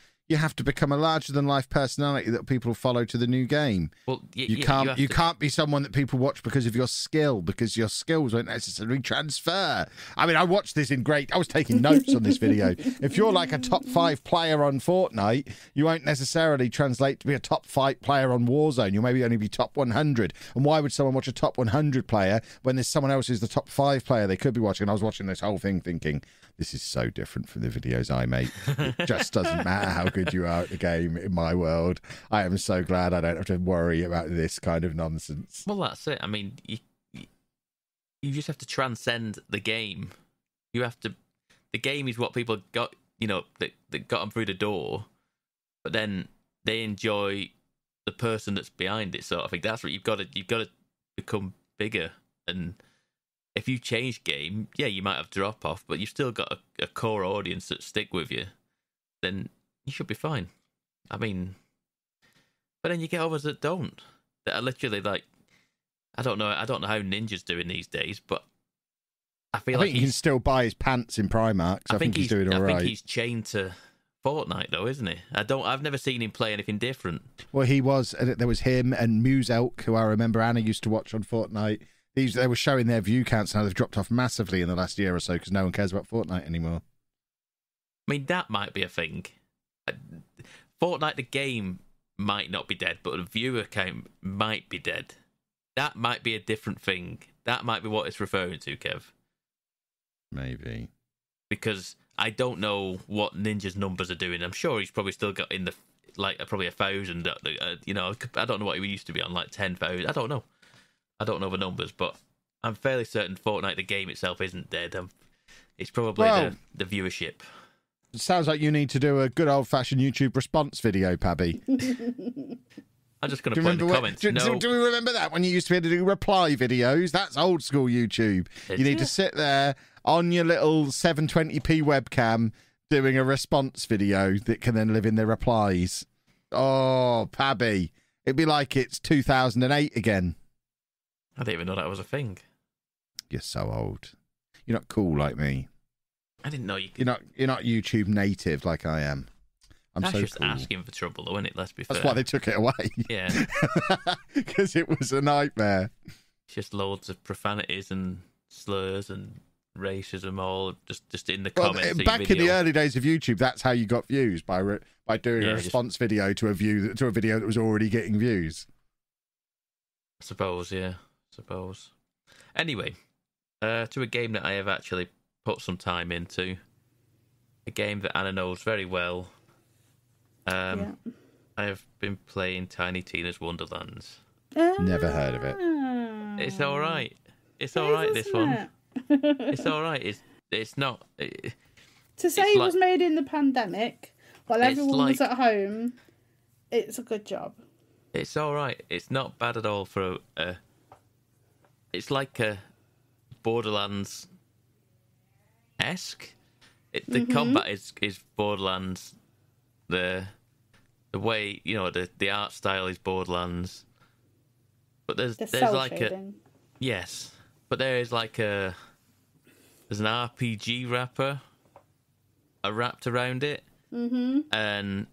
become a larger-than-life personality that people follow to the new game. Well, you can't be someone that people watch because of your skill, because your skills won't necessarily transfer. I mean, I watched this I was taking notes on this video. If you're like a top 5 player on Fortnite, you won't necessarily translate to be a top 5 player on Warzone. You'll maybe only be top 100. And why would someone watch a top 100 player when there's someone else who's the top 5 player they could be watching? And I was watching this whole thing thinking, this is so different from the videos I make. It just doesn't matter how good you are at the game in my world. I am so glad I don't have to worry about this kind of nonsense. Well, that's it. I mean, you just have to transcend the game. You have to. The game is what people got, that got them through the door, but then they enjoy the person that's behind it. Sort of thing. That's what you've got to become bigger. And if you change game, yeah, you might have drop off, but you've still got a core audience that stick with you. Then you should be fine. I mean, but then you get others that don't. That are literally like, I don't know how Ninja's doing these days, but I think he can still buy his pants in Primark. So I think he's doing all right. I think he's chained to Fortnite though, isn't he? I've never seen him play anything different. Well, he was. There was him and Muse Elk, who I remember Anna used to watch on Fortnite. They were showing their view counts and how they've dropped off massively in the last year or so because no one cares about Fortnite anymore. I mean, that might be a thing. Fortnite, the game, might not be dead, but the viewer account might be dead. That might be a different thing. That might be what it's referring to, Kev. Maybe. Because I don't know what Ninja's numbers are doing. I'm sure he's probably still got in the, probably 1,000. I don't know what he used to be on, like 10,000. I don't know. I don't know the numbers, but I'm fairly certain Fortnite, the game itself, isn't dead. It's probably the viewership. It sounds like you need to do a good old-fashioned YouTube response video, Pabby. I'm just going to put in the comments. Do we remember that when you used to be able to do reply videos? That's old school YouTube. You need to sit there on your little 720p webcam doing a response video that can then live in the replies. Oh, Pabby. It'd be like it's 2008 again. I didn't even know that was a thing. You're so old. You're not cool like me. I didn't know you could. You're not YouTube native like I am. That's so just cool. asking for trouble, though, isn't it? Let's be fair. That's why they took it away. Yeah. Because it was a nightmare. It's just loads of profanities and slurs and racism all just in the comments. Back in the early days of YouTube, that's how you got views, by doing a response video to a video that was already getting views. I suppose, yeah. Anyway, to a game that I have actually put some time into. A game that Anna knows very well. I have been playing Tiny Tina's Wonderlands. Never heard of it. It's all right. It's all right. This one. It's all right. It's not. To say it was made in the pandemic while everyone was at home, it's a good job. It's all right. It's not bad at all for a. It's like a Borderlands esque. The combat is Borderlands. The way, you know, the art style is Borderlands. But there's like shading. yes, but there's an RPG wrapper, wrapped around it, and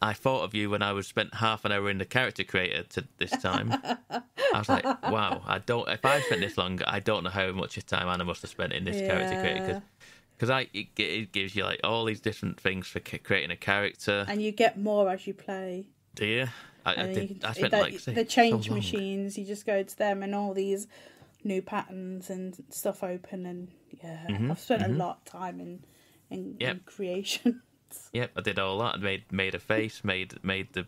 I thought of you when I was spent half an hour in the character creator to this time. I was like, wow, if I spent this long, I don't know how much time Anna must have spent in this character creator, because it gives you like all these different things for creating a character, and you get more as you play. Do you? I spent the change machines. You just go to them, and all these new patterns and stuff open, and I've spent a lot of time in creation. Yep, I did all that. I made a face, made the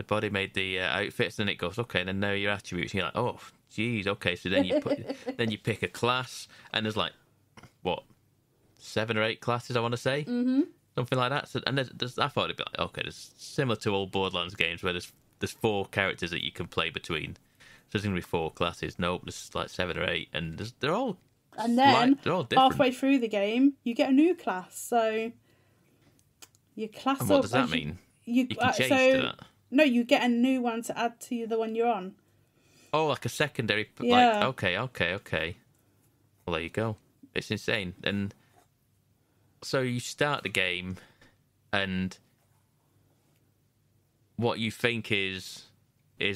body, made the outfits, and it goes, okay, then now your attributes. And you're like, oh, geez, okay. So then you pick a class, and there's like, what, 7 or 8 classes, I want to say, something like that. So, and there's I thought it'd be like, okay, there's similar to old Borderlands games where there's 4 characters that you can play between. So there's gonna be 4 classes. Nope, there's like 7 or 8, and they're all. And then they're all different. Halfway through the game, you get a new class. So. Your class. And what does that mean? You can change to that. No, you get a new one to add to the one you're on. Oh, like a secondary. Yeah. Like, okay. Well, there you go. It's insane. And so you start the game, and what you think is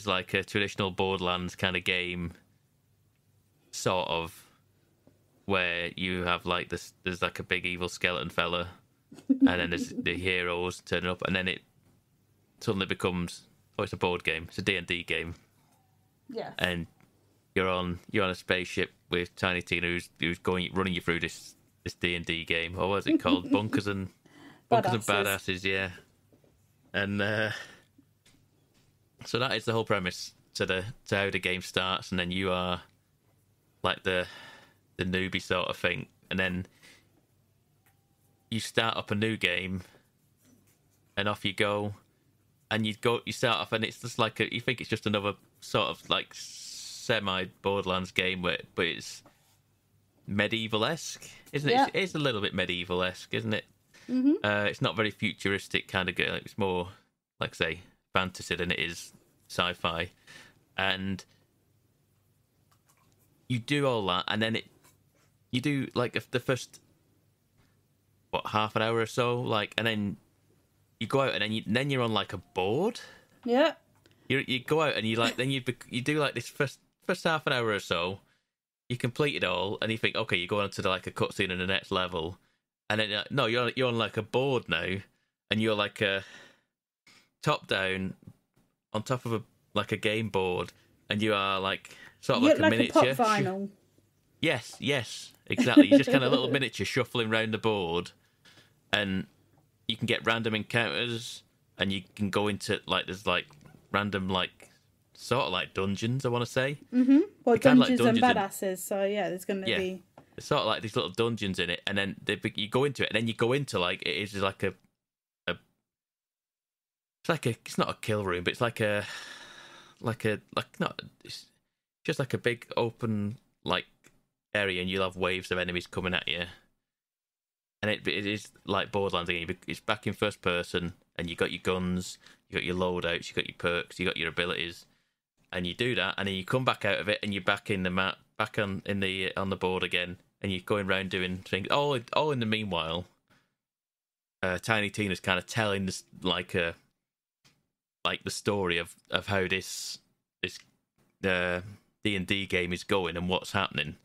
like a traditional Borderlands kind of game, sort of, where you have like this. There's like a big evil skeleton fella. And then there's the heroes turning up, and then it suddenly becomes it's a board game. It's a D&D game. Yes. And you're on a spaceship with Tiny Tina who's running you through this D&D game. Or what is it called? Bunkers and Badasses, yeah. And so that is the whole premise to how the game starts, and then you are like the newbie sort of thing, and then you start up a new game, and off you go, and you start off, and it's just like you think it's just another sort of like semi Borderlands game, but it's medieval-esque, isn't it? Yeah. It's a little bit medieval-esque, isn't it? It's not very futuristic kind of game. It's more, like say, fantasy than it is sci-fi, and you do all that, and then you do like the first. What, half an hour or so, like, and then you go out, and then you're on like a board. Yeah. You go out, and you like then you do like this first half an hour or so. You complete it all, and you think, okay, you go on to like a cutscene in the next level, and then no, you're on like a board now, and you're like a top down on top of a game board, and you are like sort of like a miniature. A pop vinyl. Yes, exactly. You're just kind of a little miniature shuffling around the board. And you can get random encounters, and you can go into like there's like random like sort of like dungeons. I want to say. Well, dungeons and badasses. So yeah, there's going to be. It's sort of like these little dungeons in it, and then you go into it, and then you go into like it is like it's not a kill room, but it's it's just like a big open like area, and you'll have waves of enemies coming at you. And it is like Borderlands again. It's back in first person, and you got your guns, you got your loadouts, you got your perks, you got your abilities, and you do that, and then you come back out of it, and you're back in the map, back on the board again, and you're going around doing things. All in the meanwhile, Tiny Tina's kind of telling this like the story of how this D&D game is going and what's happening.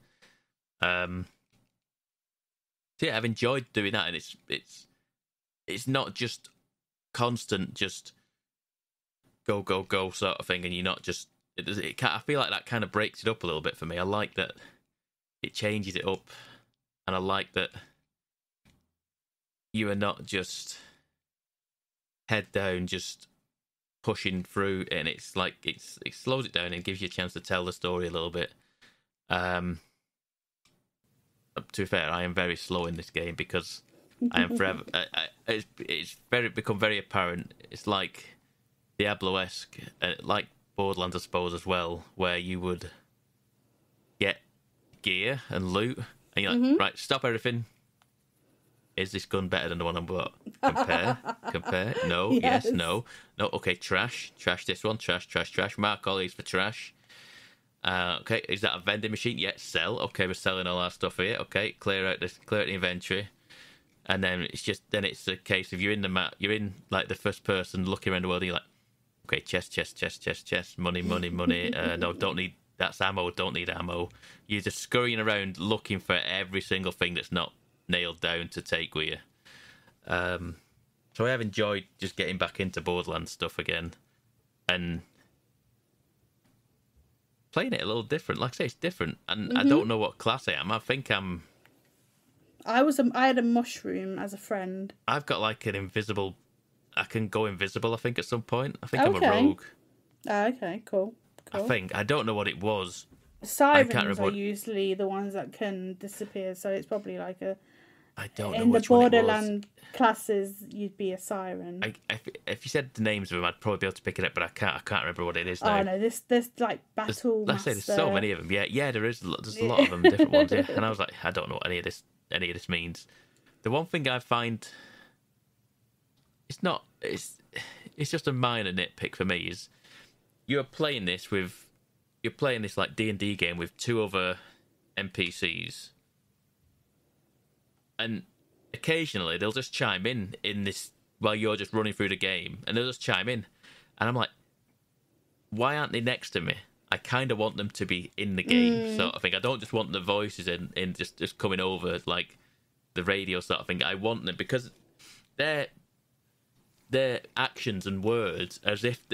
So yeah, I've enjoyed doing that, and it's not just constant, just go sort of thing, and you're not just. I feel like that kind of breaks it up a little bit for me. I like that it changes it up, and I like that you are not just head down, just pushing through, and it's like it slows it down and gives you a chance to tell the story a little bit. To be fair, I am very slow in this game because I am forever. It's become very apparent. It's like Diablo-esque, like Borderlands, I suppose, as well, where you would get gear and loot, And you're like, right, stop everything. Is this gun better than the one I'm bought? Compare. No, yes, no. Okay, trash this one, trash. Mark all these for trash. Okay, is that a vending machine? Yeah, sell. Okay, we're selling all our stuff here. Okay, clear out the inventory. And then it's a case of you're in the map, you're in like the first person looking around the world, and you're like, okay, chest, money. No, don't need, that's ammo, don't need ammo. You're just scurrying around looking for every single thing that's not nailed down to take with you. So I have enjoyed just getting back into Borderlands stuff again and playing it a little different. Like I say, it's different, and I don't know what class I am. I think I had a mushroom as a friend. I've got like an invisible. I can go invisible. I think at some point. I think I'm a rogue. Okay, cool. I think I don't know what it was. Sirens are usually the ones that can disappear, so it's probably like a. I don't know in which the one it was. Borderland classes, you'd be a siren. If you said the names of them, I'd probably be able to pick it up, but I can't remember what it is now. Oh no, there's like battle. Let's say there's so many of them. Yeah, there is. There's a lot of them, different ones. Yeah, and I was like, I don't know what any of this means. The one thing I find, it's just a minor nitpick for me, is you're playing this like D&D game with two other NPCs. And occasionally they'll just chime in this while you're just running through the game, and they'll just chime in, and I'm like, why aren't they next to me? I kind of want them to be in the game, sort of thing. I don't just want the voices in just coming over like the radio sort of thing. I want them because their actions and words are as if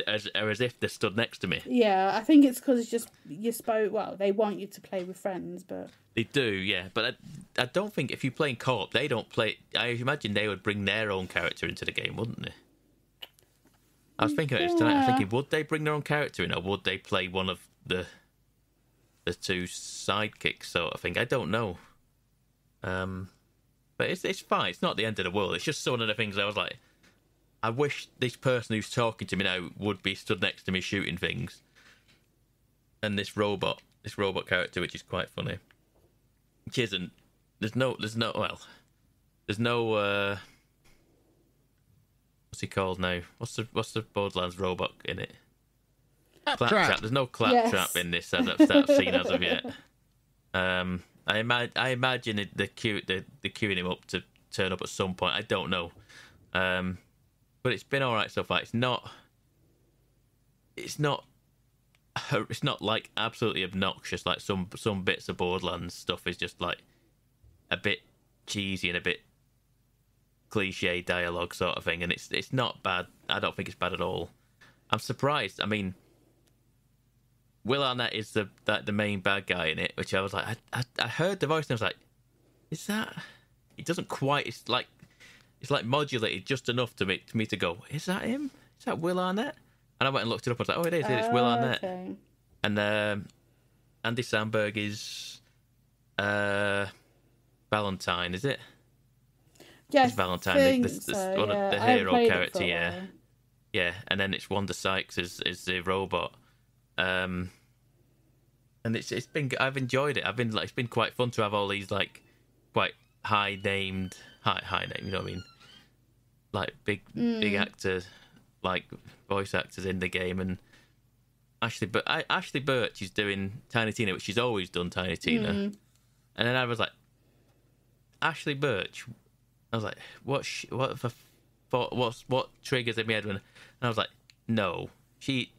they're stood next to me. Yeah, I think it's because you spoke. Well, they want you to play with friends, but they do, yeah. But I don't think if you're playing co-op, they don't play. I imagine they would bring their own character into the game, wouldn't they? I was thinking about this tonight. I was thinking, would they bring their own character in, or would they play one of the two sidekicks sort of thing? I don't know. But it's fine. It's not the end of the world. It's just one of the things I was like, I wish this person who's talking to me now would be stood next to me shooting things. And this robot character, which is quite funny, which isn't. There's no. What's he called now? What's the Borderlands robot in it? Claptrap. There's no Claptrap in this that I've seen as of yet. I imagine they're queuing him up to turn up at some point. I don't know. But it's been all right so far. It's not like absolutely obnoxious. Like some bits of Borderlands stuff is just like a bit cheesy and a bit cliche dialogue sort of thing, and it's not bad. I don't think it's bad at all. I'm surprised. I mean, Will Arnett is the main bad guy in it, which I was like, I heard the voice and I was like, is that? It doesn't quite. It's like modulated just enough to me to go, is that him? Is that Will Arnett? And I went and looked it up. I was like, oh, it is. It's Will Arnett. Okay. And Andy Samberg is Valentine, is it? Yes, it's Valentine, the hero character. Yeah. And then it's Wanda Sykes is the robot. And it's been, I've enjoyed it. It's been quite fun to have all these like quite high name, you know what I mean? Like big actors, like voice actors in the game. And Ashley Birch is doing Tiny Tina, which she's always done Tiny Tina. And then I was like, Ashley Birch. I was like, what triggers in my head when? And I was like, no, she's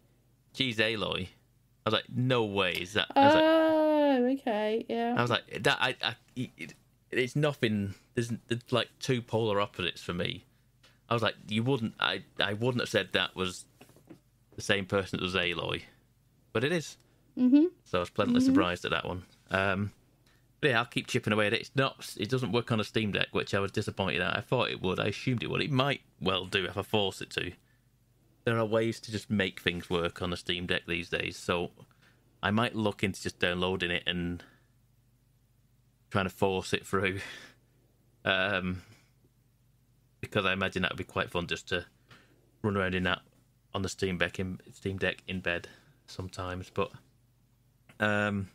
Aloy. I was like, no way is that. I was like, okay, yeah. I was like, that. It's nothing. There's like two polar opposites for me. I was like, you wouldn't. I wouldn't have said that was the same person that was Aloy, but it is. So I was pleasantly surprised at that one. But yeah, I'll keep chipping away at it. It doesn't work on a Steam Deck, which I was disappointed at. I thought it would. I assumed it would. It might well do if I force it to. There are ways to just make things work on a Steam Deck these days, so I might look into just downloading it and trying to force it through. Because I imagine that would be quite fun just to run around in that on the Steam Deck in bed sometimes. But and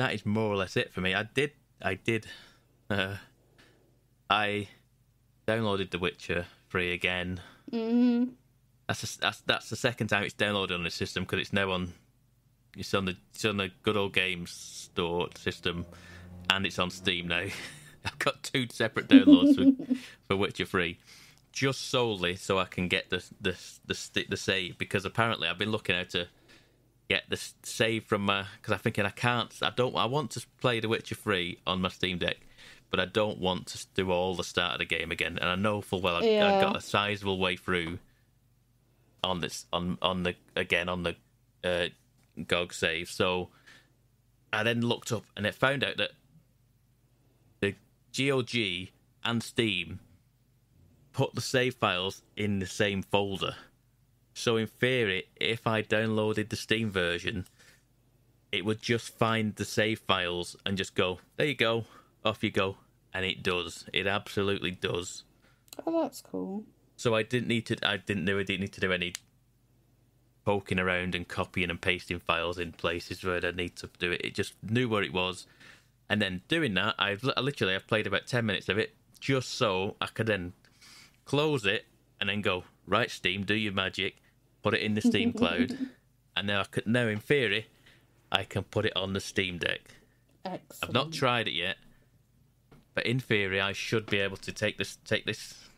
that is more or less it for me. I downloaded The Witcher 3 again. Mm-hmm. That's the second time it's downloaded on the system, because it's now on. It's on the Good Old Games store system, and it's on Steam now. I've got 2 separate downloads for Witcher 3, just solely so I can get the save, because apparently I've been looking how to get the save from my, because I'm thinking I want to play The Witcher 3 on my Steam Deck, but I don't want to do all the start of the game again, and I know full well I've got a sizable way through on the GOG save. So I then looked up and it found out that the GOG and Steam put the save files in the same folder. So in theory, if I downloaded the Steam version, it would just find the save files and just go, there you go, off you go. And it does. It absolutely does. Oh, that's cool. So I didn't need to do any poking around and copying and pasting files in places where I need to do it. It just knew where it was. And then doing that, I've played about 10 minutes of it, just so I could then close it and then go, right, Steam, do your magic, put it in the Steam cloud, and now in theory, I can put it on the Steam Deck. Excellent. I've not tried it yet, but in theory, I should be able to take this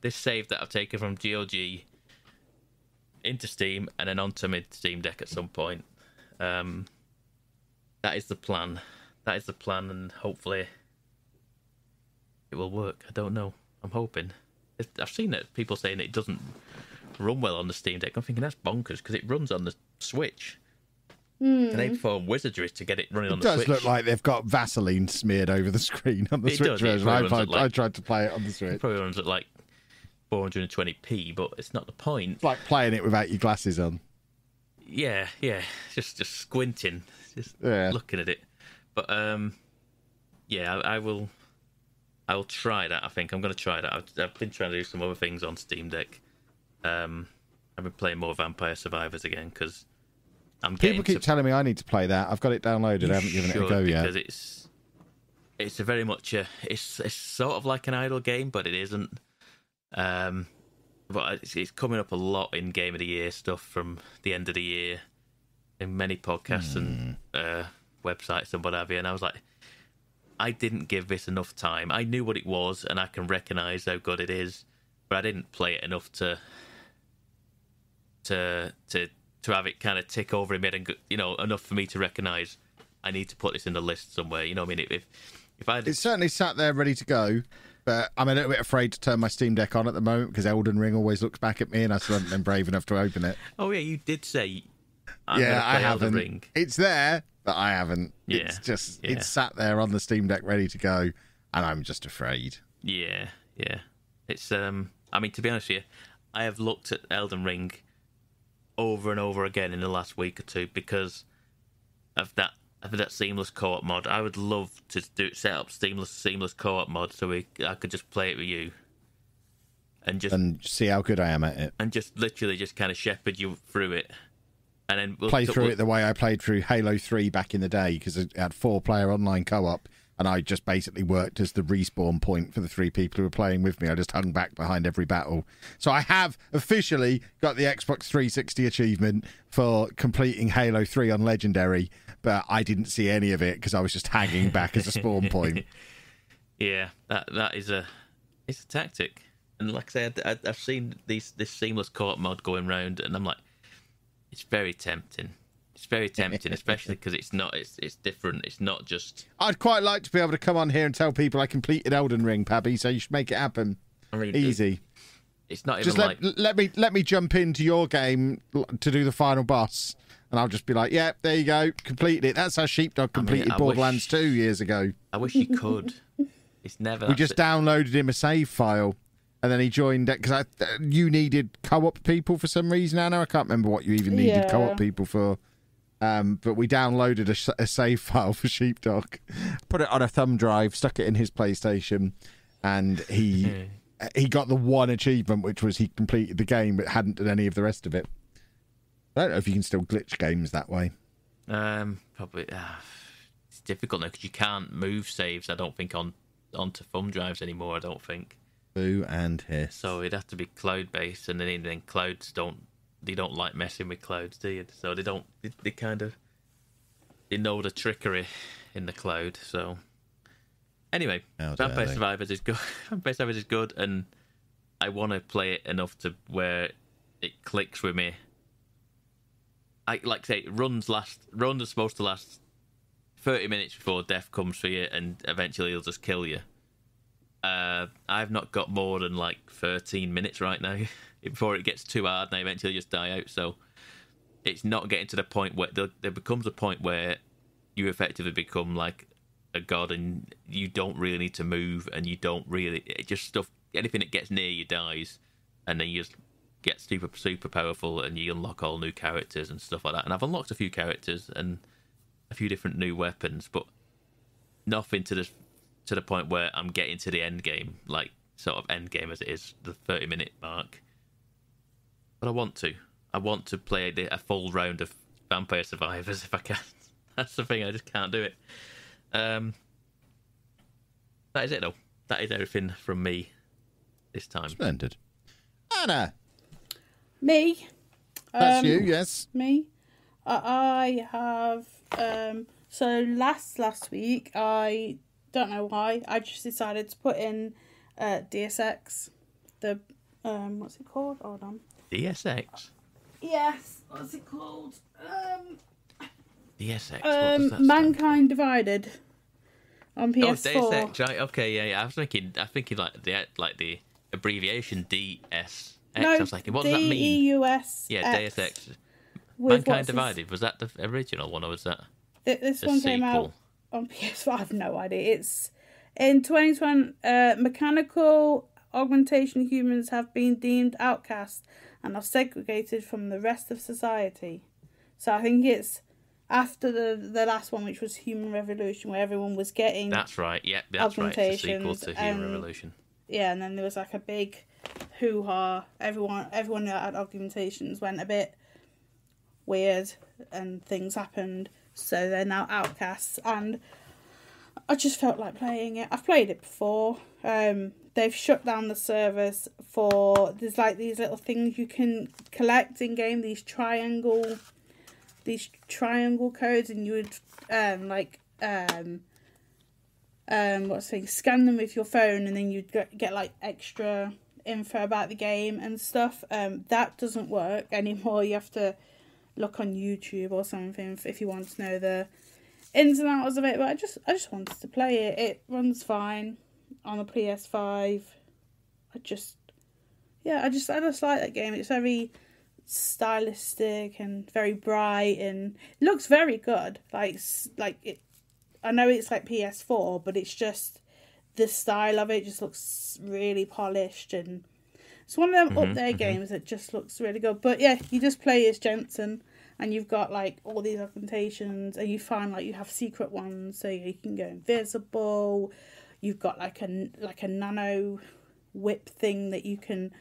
save that I've taken from GOG into Steam and then onto my Steam Deck at some point. That is the plan. And hopefully it will work. I don't know. I'm hoping. I've seen that people saying it doesn't run well on the Steam Deck. I'm thinking that's bonkers, because it runs on the Switch. And they perform wizardry to get it running on the Switch. It does look like they've got Vaseline smeared over the screen on the Switch version. I tried to play it on the Switch. It probably runs at like 420p, but it's not the point. It's like playing it without your glasses on. Yeah, just squinting, looking at it. But I will try that. I think I'm going to try that. I've been trying to do some other things on Steam Deck. I've been playing more Vampire Survivors again, because people keep telling me I need to play that. I've got it downloaded. I haven't given it a go yet. Because it's a very much it's sort of like an idle game, but it isn't. But it's coming up a lot in Game of the Year stuff from the end of the year, in many podcasts and websites and what have you. And I was like, I didn't give this enough time. I knew what it was, and I can recognise how good it is, but I didn't play it enough to have it kind of tick over in my head, and enough for me to recognise I need to put this in the list somewhere. You know what I mean? If I it's certainly sat there ready to go, but I'm a little bit afraid to turn my Steam Deck on at the moment, because Elden Ring always looks back at me, and I still haven't been brave enough to open it. Oh yeah, you did say. I haven't. Elden Ring. It's there, but I haven't. Yeah. It's sat there on the Steam Deck ready to go, and I'm just afraid. Yeah. It's I mean, to be honest with you, I have looked at Elden Ring over and over again in the last week or two because of that seamless co-op mod. I would love to set up seamless co-op mod so I could just play it with you and see how good I am at it, and just literally just kind of shepherd you through it, and then play through it the way I played through Halo 3 back in the day, because it had 4-player online co-op. And I just basically worked as the respawn point for the 3 people who were playing with me. I just hung back behind every battle. So I have officially got the Xbox 360 achievement for completing Halo 3 on Legendary, but I didn't see any of it because I was just hanging back as a spawn point. Yeah, that is it's a tactic. And like I said, I've seen this seamless co-op mod going round, and I'm like, it's very tempting. It's very tempting, especially because it's different. It's not just... I'd quite like to be able to come on here and tell people I completed Elden Ring, Pabby, so you should make it happen. I mean, easy. It's not even just let me jump into your game to do the final boss, and I'll just be like, yeah, there you go, completed it. That's how Sheepdog completed Borderlands 2 years ago. I wish you could. It's never... We just downloaded him a save file, and then he joined it, because you needed co-op people for some reason, Anna. I can't remember what you even needed co-op people for. But we downloaded a save file for Sheepdog, put it on a thumb drive, stuck it in his PlayStation, and he got the one achievement, which was he completed the game but hadn't done any of the rest of it. I don't know if you can still glitch games that way. Probably. difficult now because you can't move saves. I don't think onto thumb drives anymore. I don't think. Boo and hiss. So it'd have to be cloud based, and then clouds don't like messing with clouds, do you? So they don't. They kind of know the trickery in the cloud. So anyway, Vampire Survivors is good. Vampire Survivors is good, and I want to play it enough to where it clicks with me. I like say runs are supposed to last 30 minutes before death comes for you, and eventually he'll just kill you. I've not got more than like 13 minutes right now before it gets too hard and I eventually just die out. So it's not getting to the point where there becomes a point where you effectively become like a god and you don't really need to move, and you don't really, it just stuff, anything that gets near you dies, and then you just get super powerful and you unlock all new characters and stuff like that. And I've unlocked a few characters and a few different new weapons, but nothing to the point where I'm getting to the end game, like sort of end game as it is, the 30-minute mark. But I want to play a full round of Vampire Survivors if I can. That's the thing, I just can't do it. That is it though. That is everything from me this time. Splendid. Anna. Me. That's you, yes. Me. I have. So last week, I don't know why, I just decided to put in Deus Ex. The what's it called? Hold on. Deus Ex. Yes. What's it called? Deus Ex. What does that Mankind Divided. On PS4. Oh, Deus Ex, right? Okay, yeah. I was thinking like the abbreviation DS. No, I was like, what does that mean? DEUS. Yeah, Deus Ex. Mankind Divided. Was that the original one, or was that this one sequel? came out on PS4? I have no idea. It's in 2020. Mechanical augmentation humans have been deemed outcast and are segregated from the rest of society. So I think it's after the last one, which was Human Revolution, where everyone was getting. That's right. Yeah, that's right. It's the sequel to Human Revolution. Yeah, and then there was like a big hoo-ha. Everyone that had augmentations went a bit weird and things happened, so they're now outcasts, and I just felt like playing it. I've played it before. They've shut down the service for, there's like these little things you can collect in game, these triangle codes, and you would scan them with your phone, and then you'd get like extra info about the game and stuff. That doesn't work anymore. You have to look on YouTube or something if you want to know the ins and outs of it. But I just wanted to play it. It runs fine on the PS5. I just like that game. It's very stylistic and very bright, and it looks very good. Like it. I know it's like PS4, but it's just the style of it just looks really polished, and it's one of them up there games that just looks really good. But yeah, you just play as Jensen, and you've got like all these augmentations, and you find like you have secret ones, so you can go invisible. You've got like a nano whip thing that you can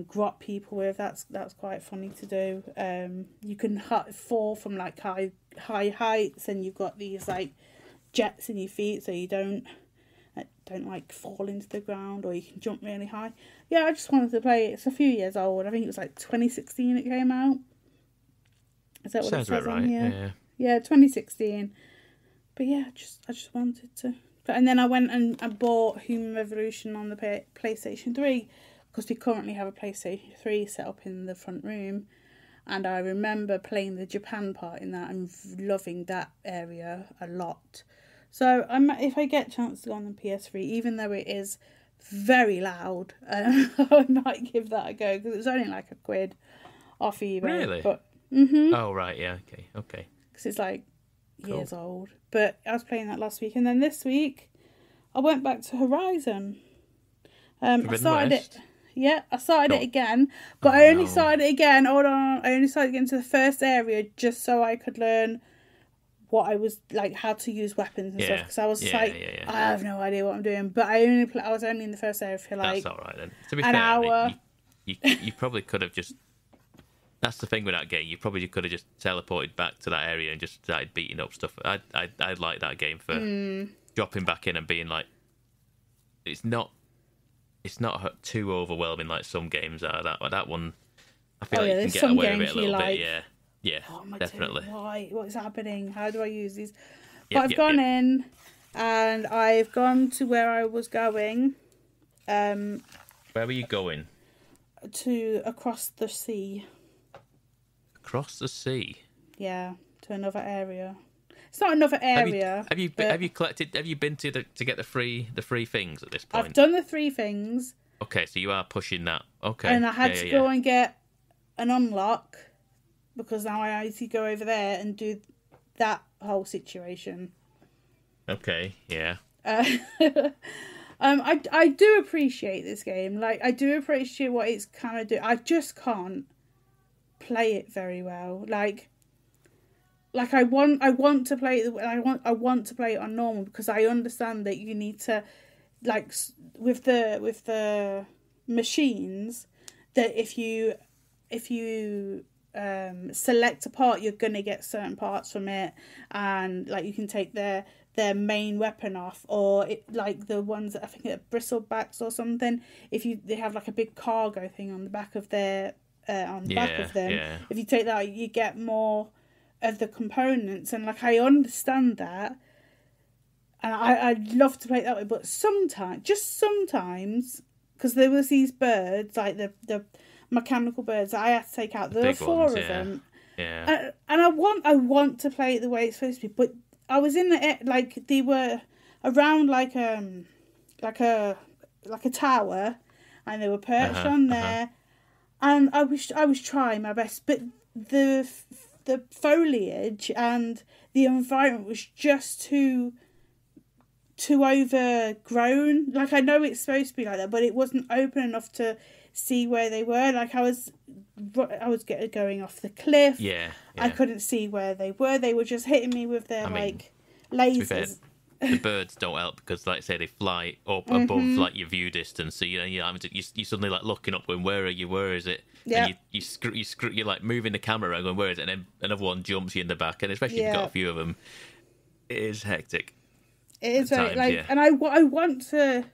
grot people with. That's quite funny to do. You can fall from like high heights, and you've got these like jets in your feet, so you don't like fall into the ground, or you can jump really high. Yeah, I just wanted to play it. It's a few years old. I think it was like 2016 it came out. Is that what it says on here? Yeah, 2016. But yeah, I just wanted to. And then I went and bought Human Revolution on the PlayStation 3, because we currently have a PlayStation 3 set up in the front room. And I remember playing the Japan part in that and loving that area a lot. So if I get a chance to go on the PS3, even though it is very loud, I might give that a go, because it's only like £1 off eBay. Really? But, Oh, right, yeah, okay. Because it's like years old. But I was playing that last week, and then this week I went back to Horizon. I started it. Yeah, I started it again, but I only started it again. Hold on, I only started getting to the first area just so I could learn what I was like, how to use weapons and stuff. Because I was I have no idea what I'm doing. But I was only in the first area for like that's all right then. To be an fair, hour. You probably could have just That's the thing with that game. You probably could have just teleported back to that area and just started beating up stuff. I'd like that game for dropping back in and being like, it's not too overwhelming like some games are. That one, I feel like you can get away with it a little bit. Yeah, oh, definitely. Why? What's happening? How do I use these? But I've gone in and I've gone to where I was going. Where were you going? To across the sea. Across the sea. Yeah, to another area. It's not another area. Have you been to get the free things at this point? I've done the 3 things. Okay, so you are pushing that. Okay. And I had to go and get an unlock because now I need to go over there and do that whole situation. Okay, yeah. I do appreciate this game. Like, I do appreciate what it's kind of doing. I just can't play it very well. Like I want to play it. I want to play it on normal because I understand that you need to, like, with the machines, that if you select a part, you're gonna get certain parts from it, and like you can take their main weapon off, or like the ones that I think are bristlebacks or something. They have like a big cargo thing on the back of their back of them. Yeah. If you take that, you get more of the components, and like I understand that, and I'd love to play it that way, but sometimes, because there was these birds, like the mechanical birds that I had to take out. There were 4 of them. Yeah. And I want to play it the way it's supposed to be, but I was in they were around like a tower, and they were perched on there, and I was trying my best, but the foliage and the environment was just too overgrown. Like, I know it's supposed to be like that, but it wasn't open enough to see where they were. Like, I was going off the cliff. Yeah. I couldn't see where they were. They were just hitting me with their lasers. The birds don't help because, like I say, they fly up above like your view distance. So you suddenly like looking up, going, "Where are you? Where is it?" Yeah. And you're like moving the camera around, going, "Where is it?" And then another one jumps you in the back, and especially if you've got a few of them, it is hectic. It is very and I want to.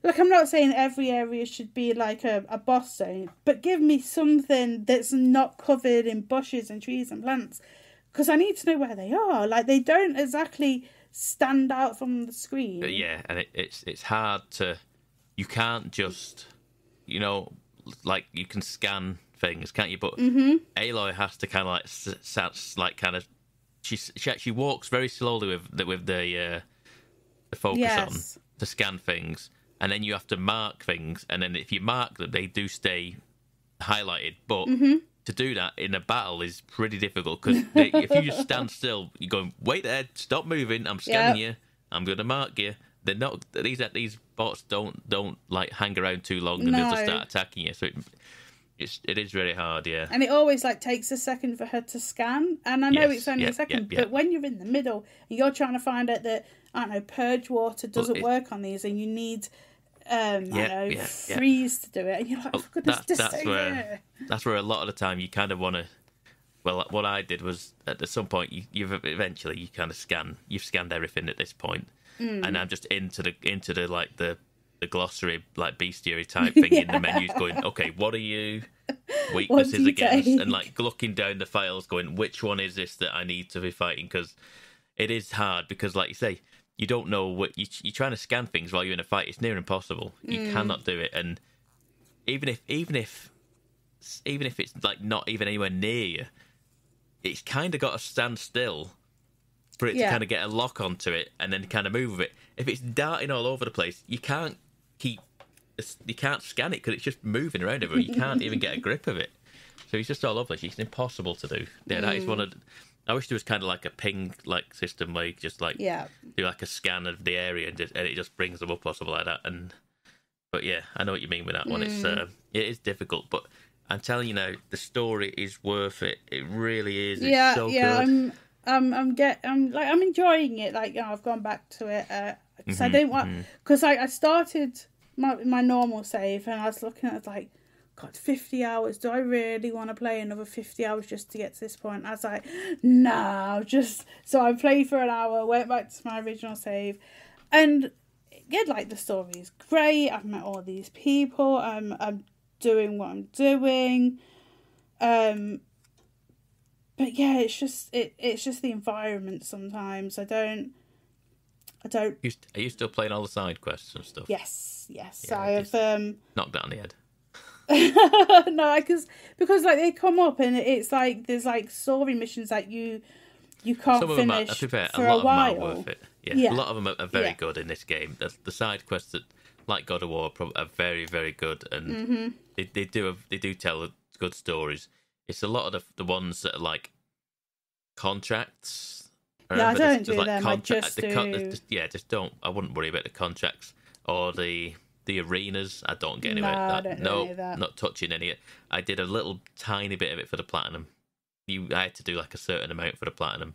Like, I'm not saying every area should be like a boss zone, but give me something that's not covered in bushes and trees and plants, because I need to know where they are. Like, they don't exactly stand out from the screen. But yeah, and it's hard to. You can't just, like, you can scan things, can't you? But Aloy has to kind of she actually walks very slowly with the focus on to scan things. And then you have to mark things, and then if you mark them, they do stay highlighted. But to do that in a battle is pretty difficult, because if you just stand still, you're going, "Wait there, stop moving. I'm scanning you. I'm going to mark you." They're not. These bots don't like hang around too long, and they'll just start attacking you. So it is really hard, yeah. And it always like takes a second for her to scan, and I know it's only a second, but when you're in the middle and you're trying to find out that, I don't know, purge water doesn't work on these, and you need freeze to do it, and you're like, "Oh goodness, that's where a lot of the time you kind of want to. Well, what I did was at some point you've kind of you've scanned everything at this point, and I'm just into the like the glossary, like bestiary type thing in the menus, going, "Okay, what are you weaknesses against?" And like looking down the files, going, "Which one is this that I need to be fighting?" Because it is hard, because like you say, you don't know what you're trying to scan things while you're in a fight. It's near impossible. You cannot do it, and even if it's like not even anywhere near you, it's kind of got to stand still for it to kind of get a lock onto it and then kind of move with it. If it's darting all over the place, you can't scan it because it's just moving around everywhere. You can't even get a grip of it. So it's just all over the place. It's impossible to do. Yeah, that is one of. I wish there was kind of like a ping like system where you just like do like a scan of the area and it just brings them up or something like that. But yeah, I know what you mean with that one. It's it is difficult, but I'm telling you now, the story is worth it. It really is. It's so good. I'm enjoying it. Like, I've gone back to it because I didn't want, because I started my normal save and I was looking at it like, God, 50 hours. Do I really want to play another 50 hours just to get to this point? I was like, no, just... So I played for an hour, went back to my original save. And, yeah, like, the story is great. I've met all these people. I'm doing what I'm doing. But, yeah, it's just the environment sometimes. I don't... Are you still playing all the side quests and stuff? Yes. Yeah, I have... knocked that on the head. No, because like they come up and it's like there's like story missions that you can't Some of finish them are, to be fair, for a lot a while. of them are worth it. Yeah, a lot of them are very good in this game. The side quests that, like God of War, are very, very good, and they do tell good stories. It's a lot of the ones that are like contracts. Yeah, I don't do like them. I just do. Just don't. I wouldn't worry about the contracts or the arenas. I don't get anywhere. I don't do any of that. Not touching any of it. I did a little tiny bit of it for the platinum. I had to do like a certain amount for the platinum.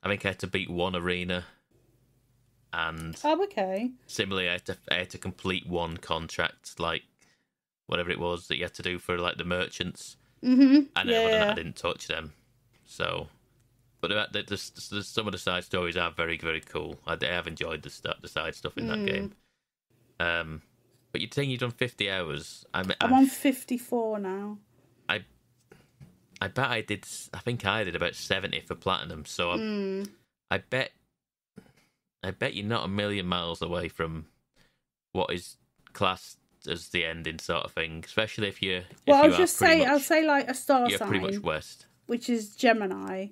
I think I had to beat one arena, and okay. Similarly, I had to complete one contract, like whatever it was that you had to do for like the merchants. And other than that, I didn't touch them. So, but some of the side stories are very, very cool. I have enjoyed the side stuff in that game. But you're saying you've done 50 hours. I'm on 54 now. I bet I did. I think I did about 70 for platinum. So I bet you're not a million miles away from what is classed as the ending sort of thing. Especially if you. Well, I'll say like a star you're sign. You're pretty much west, which is Gemini.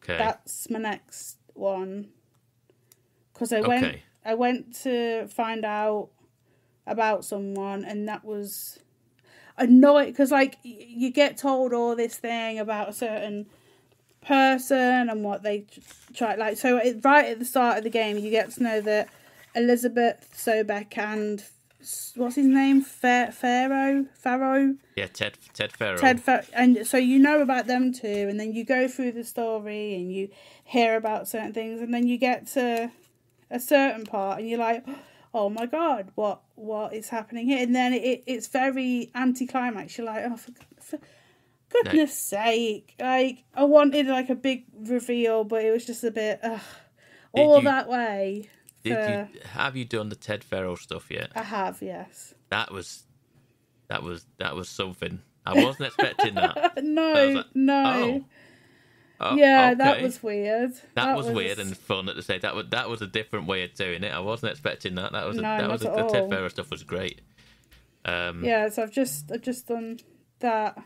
Okay. That's my next one. Because I went to find out about someone, and that was annoying because, like, you get told all this thing about a certain person and what they try. Like, so right at the start of the game, you get to know that Elizabeth Sobeck and what's his name, Pharaoh. Yeah, Ted Pharaoh. And so you know about them too, and then you go through the story and you hear about certain things, and then you get to a certain part and you're like, oh my god, what is happening here? And then it's very anticlimax. You're like, oh, for goodness sake, like I wanted like a big reveal, but it was just a bit that way. Have you done the Ted Pharaoh stuff yet? I have, yes. That was something. I wasn't expecting that. No. Oh, yeah, okay. That was weird. That was weird and fun at the same. That was a different way of doing it. I wasn't expecting that. The Ted Pharaoh stuff was great. Yeah, so I've just done that.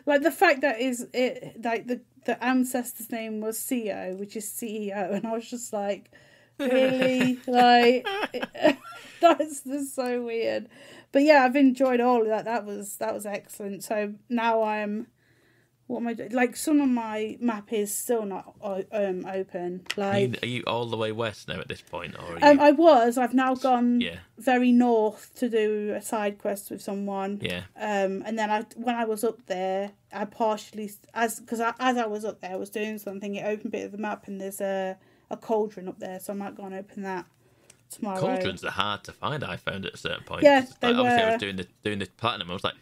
Like the fact that the ancestor's name was CEO, which is CEO, and I was just like, really, like that's just so weird. But yeah, I've enjoyed all of that. That was excellent. So now what am I doing? Like, some of my map is still not open. Like, are you all the way west now at this point, or I've now gone very north to do a side quest with someone. Yeah. And then when I was up there, I partially as I was up there, I was doing something. It opened a bit of the map, and there's a cauldron up there, so I might go and open that tomorrow. Cauldrons are hard to find. I found at a certain point. Yeah, they were. Obviously, I was doing the platinum. I was like,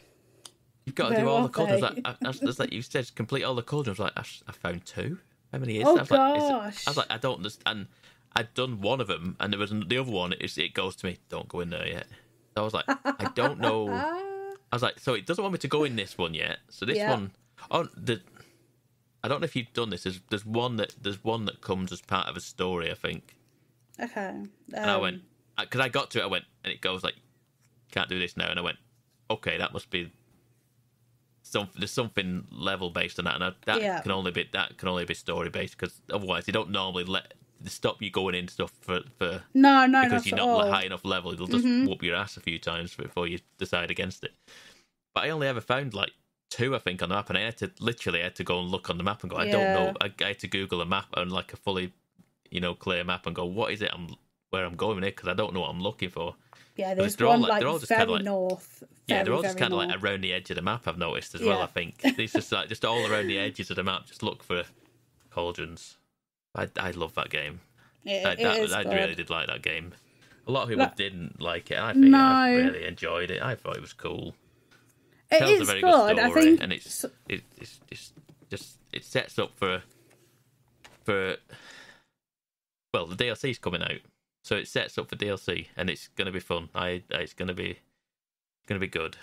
you've got to do all the cauldrons. Like you said, complete all the cauldrons. I was like, I found 2. How many is? Oh, gosh. I was like, I don't understand. I'd done one of them, and there was the other one. It goes to me, don't go in there yet. So I was like, I don't know. I was like, so it doesn't want me to go in this one yet. So this one, I don't know if you've done this. There's one that comes as part of a story, I think. Okay. And I went, because I got to it, and it goes like, can't do this now, and I went, okay, that must be. There's something level based on that, and that can only be story based, because otherwise they don't normally stop you going in stuff for no because you're not high enough level. It'll just whoop your ass a few times before you decide against it. But I only ever found like 2, I think, on the map, and I had to go and look on the map and go, I don't know. I had to Google a map and like a fully clear map and go, what is it where I'm going with it, because I don't know what I'm looking for. Yeah, there's one like very north. Yeah, they're all just kind of like around the edge of the map, I've noticed as well, I think. It's just all around the edges of the map, just look for cauldrons. I love that game. I really did like that game. A lot of people didn't like it. I think I really enjoyed it. I thought it was cool. tells a very good story, I think, and it sets up for well, the DLC's coming out, so it sets up for DLC, and it's going to be fun. It's going to be good.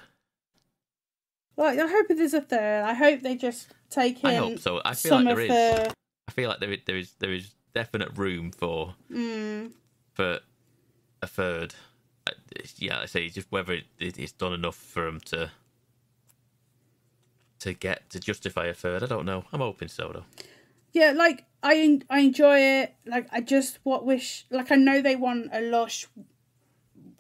Well, I hope there's a third. I hope they just take in. I hope so. I feel like there is. I feel like there is definite room for a third. Yeah, I say just whether it's done enough for them to justify a third. I don't know. I'm hoping so though. Yeah, like I enjoy it. Like I just wish. Like I know they want a lush,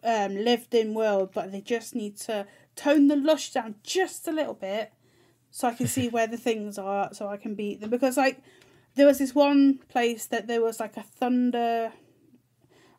lived-in world, but they just need to tone the lush down just a little bit, so I can see where the things are, so I can beat them. Because like there was this one place that there was like a thunder,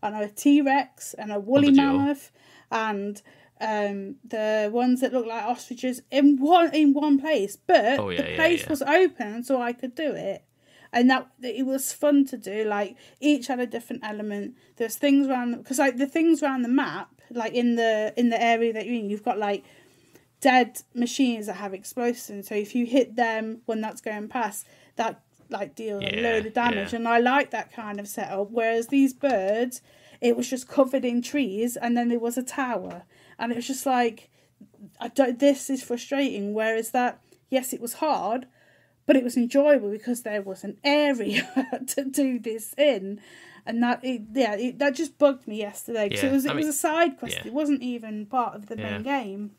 a T-Rex and a woolly mammoth, and the ones that look like ostriches in one place, but the place was open, so I could do it. And that it was fun to do. Like each had a different element. There's things around because like the things around the map, like in the area that you're in, you've got like dead machines that have explosives. So if you hit them when that's going past, that like deals a load of damage. And I like that kind of setup. Whereas these birds, it was just covered in trees, and then there was a tower, and it was just like, this is frustrating. Whereas that, yes, it was hard, but it was enjoyable because there was an area to do this in, and that just bugged me yesterday because it was a side quest. It wasn't even part of the main game.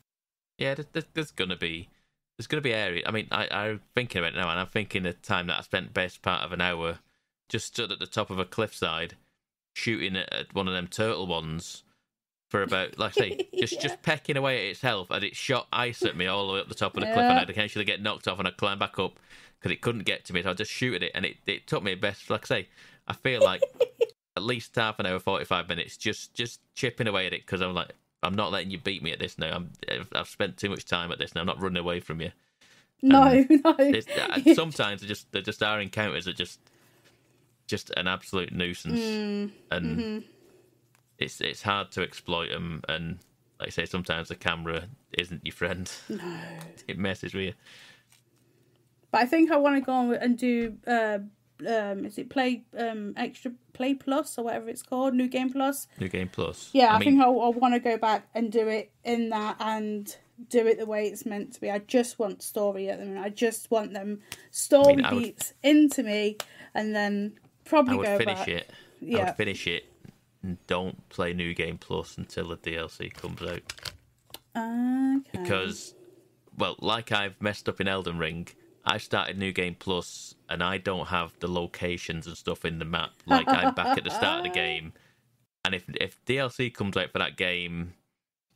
Yeah, there's gonna be areas. I mean, I'm thinking about it now, and I'm thinking the time that I spent best part of an hour just stood at the top of a cliffside shooting at one of them turtle ones for about, like I say, just pecking away at its health, and it shot ice at me all the way up the top of the cliff, and I'd occasionally get knocked off, and I'd climb back up because it couldn't get to me, so I'd just shoot at it, and it took me best, like I say, I feel like at least half an hour, 45 minutes, just chipping away at it, because I'm like, I'm not letting you beat me at this now. I've spent too much time at this now. I'm not running away from you. No. Sometimes there just are encounters that just an absolute nuisance, and it's hard to exploit them. And like I say, sometimes the camera isn't your friend. No, it messes with you. But I think I want to go on and do. Is it Extra Play Plus or whatever it's called? New Game Plus. New Game Plus. Yeah, I think I want to go back and do it in that and do it the way it's meant to be. I just want story at the moment. I just want them story beats into me, and then probably go back. I would finish it and don't play New Game Plus until the DLC comes out. Okay. Because, well, like I've messed up in Elden Ring, I started New Game Plus and I don't have the locations and stuff in the map. Like, I'm back at the start of the game. And if DLC comes out for that game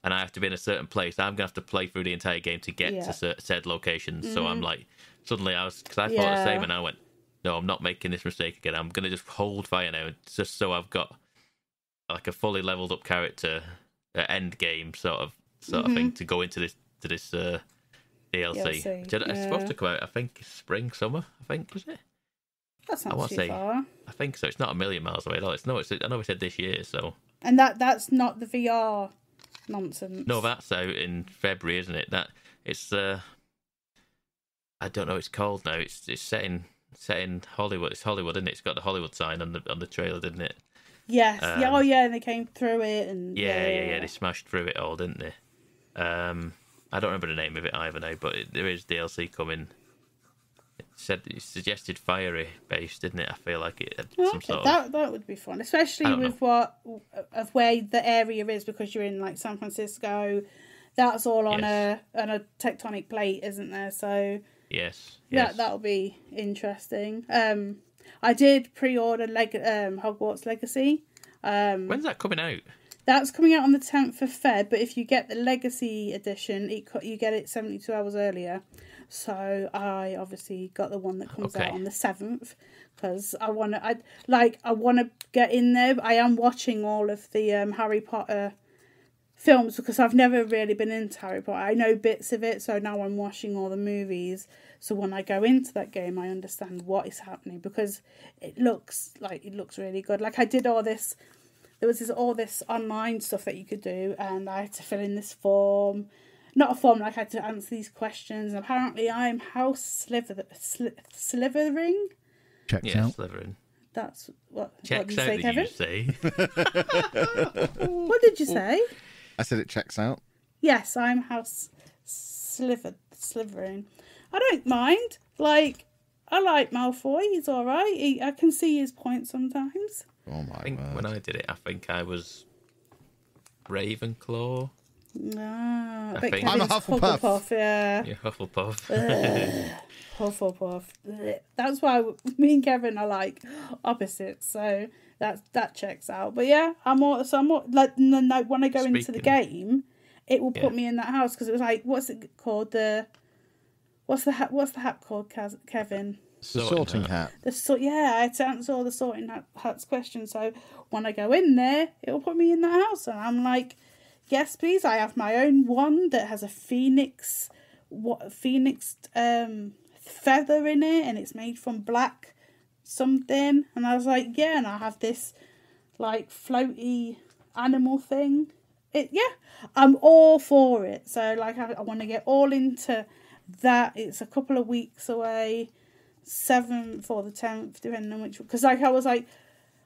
and I have to be in a certain place, I'm going to have to play through the entire game to get to said locations. So I'm like, suddenly because I thought the same, and I went, no, I'm not making this mistake again. I'm going to just hold fire now, just so I've got like a fully leveled up character, end game sort of thing to go into this DLC. It's supposed to come out, I think, spring, summer. I think, is it? That's not too far. I think so. It's not a million miles away at all. I know we said this year, so. And that's not the VR nonsense. No, that's out in February, isn't it? It's I don't know what it's called now. It's set in Hollywood. It's Hollywood, isn't it? It's got the Hollywood sign on the trailer, didn't it? Yes. And they came through it, and yeah. They smashed through it all, didn't they? I don't remember the name of it either now, but there is DLC coming. It suggested fiery based, didn't it? I feel like it had some sort of... That would be fun, especially with where the area is, because you're in like San Francisco. That's all on a tectonic plate, isn't there? So yes. That'll be interesting. I did pre-order Hogwarts Legacy. When's that coming out? That's coming out on the 10th of Feb, but if you get the Legacy edition, you get it 72 hours earlier. So I obviously got the one that comes out on the 7th, because I want to get in there. I am watching all of the Harry Potter films, because I've never really been into Harry Potter. I know bits of it, so now I'm watching all the movies. So when I go into that game, I understand what is happening, because it looks really good. Like I did all this. There was all this online stuff that you could do, and I had to fill in this form. not a form, like I had to answer these questions. And apparently I'm slithering. Checks out. Slithering. That's what Checks did you out, say, did Kevin? you say? What did you say? I said it checks out. Yes, I'm slithering. I don't mind. Like, I like Malfoy. He's all right. I can see his point sometimes. Oh my I think word. when I did it, I think I was Ravenclaw. No, I bet think- I'm a Kevin's Hufflepuff. Yeah. Yeah, Hufflepuff. Hufflepuff. That's why me and Kevin are like opposites. So that checks out. But yeah, I'm more like no, when I go into the game, it will put me in that house because it was like, what's it called? What's the hat called, Kevin? The sorting hat. I had to answer all the sorting hats questions. So when I go in there, it will put me in the house, and I'm like, yes, please. I have my own wand that has a phoenix feather in it, and it's made from black something. And I was like, yeah, and I have this like floaty animal thing. I'm all for it. So like, I want to get all into that. It's a couple of weeks away. 7th or the 10th, depending on which, because like I was like,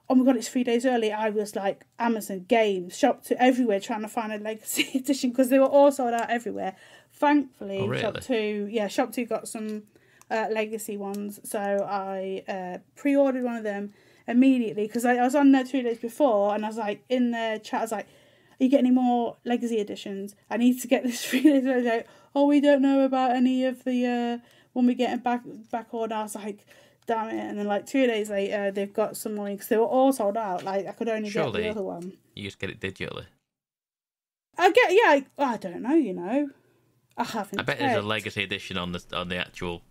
oh my god, it's 3 days early. I was like Amazon Games, Shop 2, everywhere trying to find a Legacy Edition because they were all sold out everywhere. Thankfully, Shop 2 got some Legacy ones, so I pre-ordered one of them immediately because I was on there 2 days before, and I was like in the chat, I was like, are you getting any more Legacy Editions? I need to get this 3 days early. Like, oh, we don't know about any of the when we get it back order. I was like, damn it. And then like 2 days later, they've got some more because they were all sold out. Like, I could only get the other one. You just get it digitally. I don't know, I haven't. I bet there's a Legacy Edition on the actual.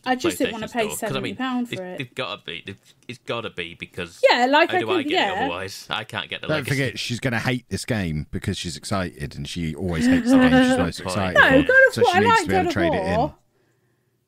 I just didn't want to pay store. £70 for it. It's got to be because yeah, like how do I get it otherwise? I can't get the Don't Legacy. forget, she's going to hate this game because she's excited, and she always hates the game she's most excited No, for. God of So War. she I needs like to be able God to trade of it in. War.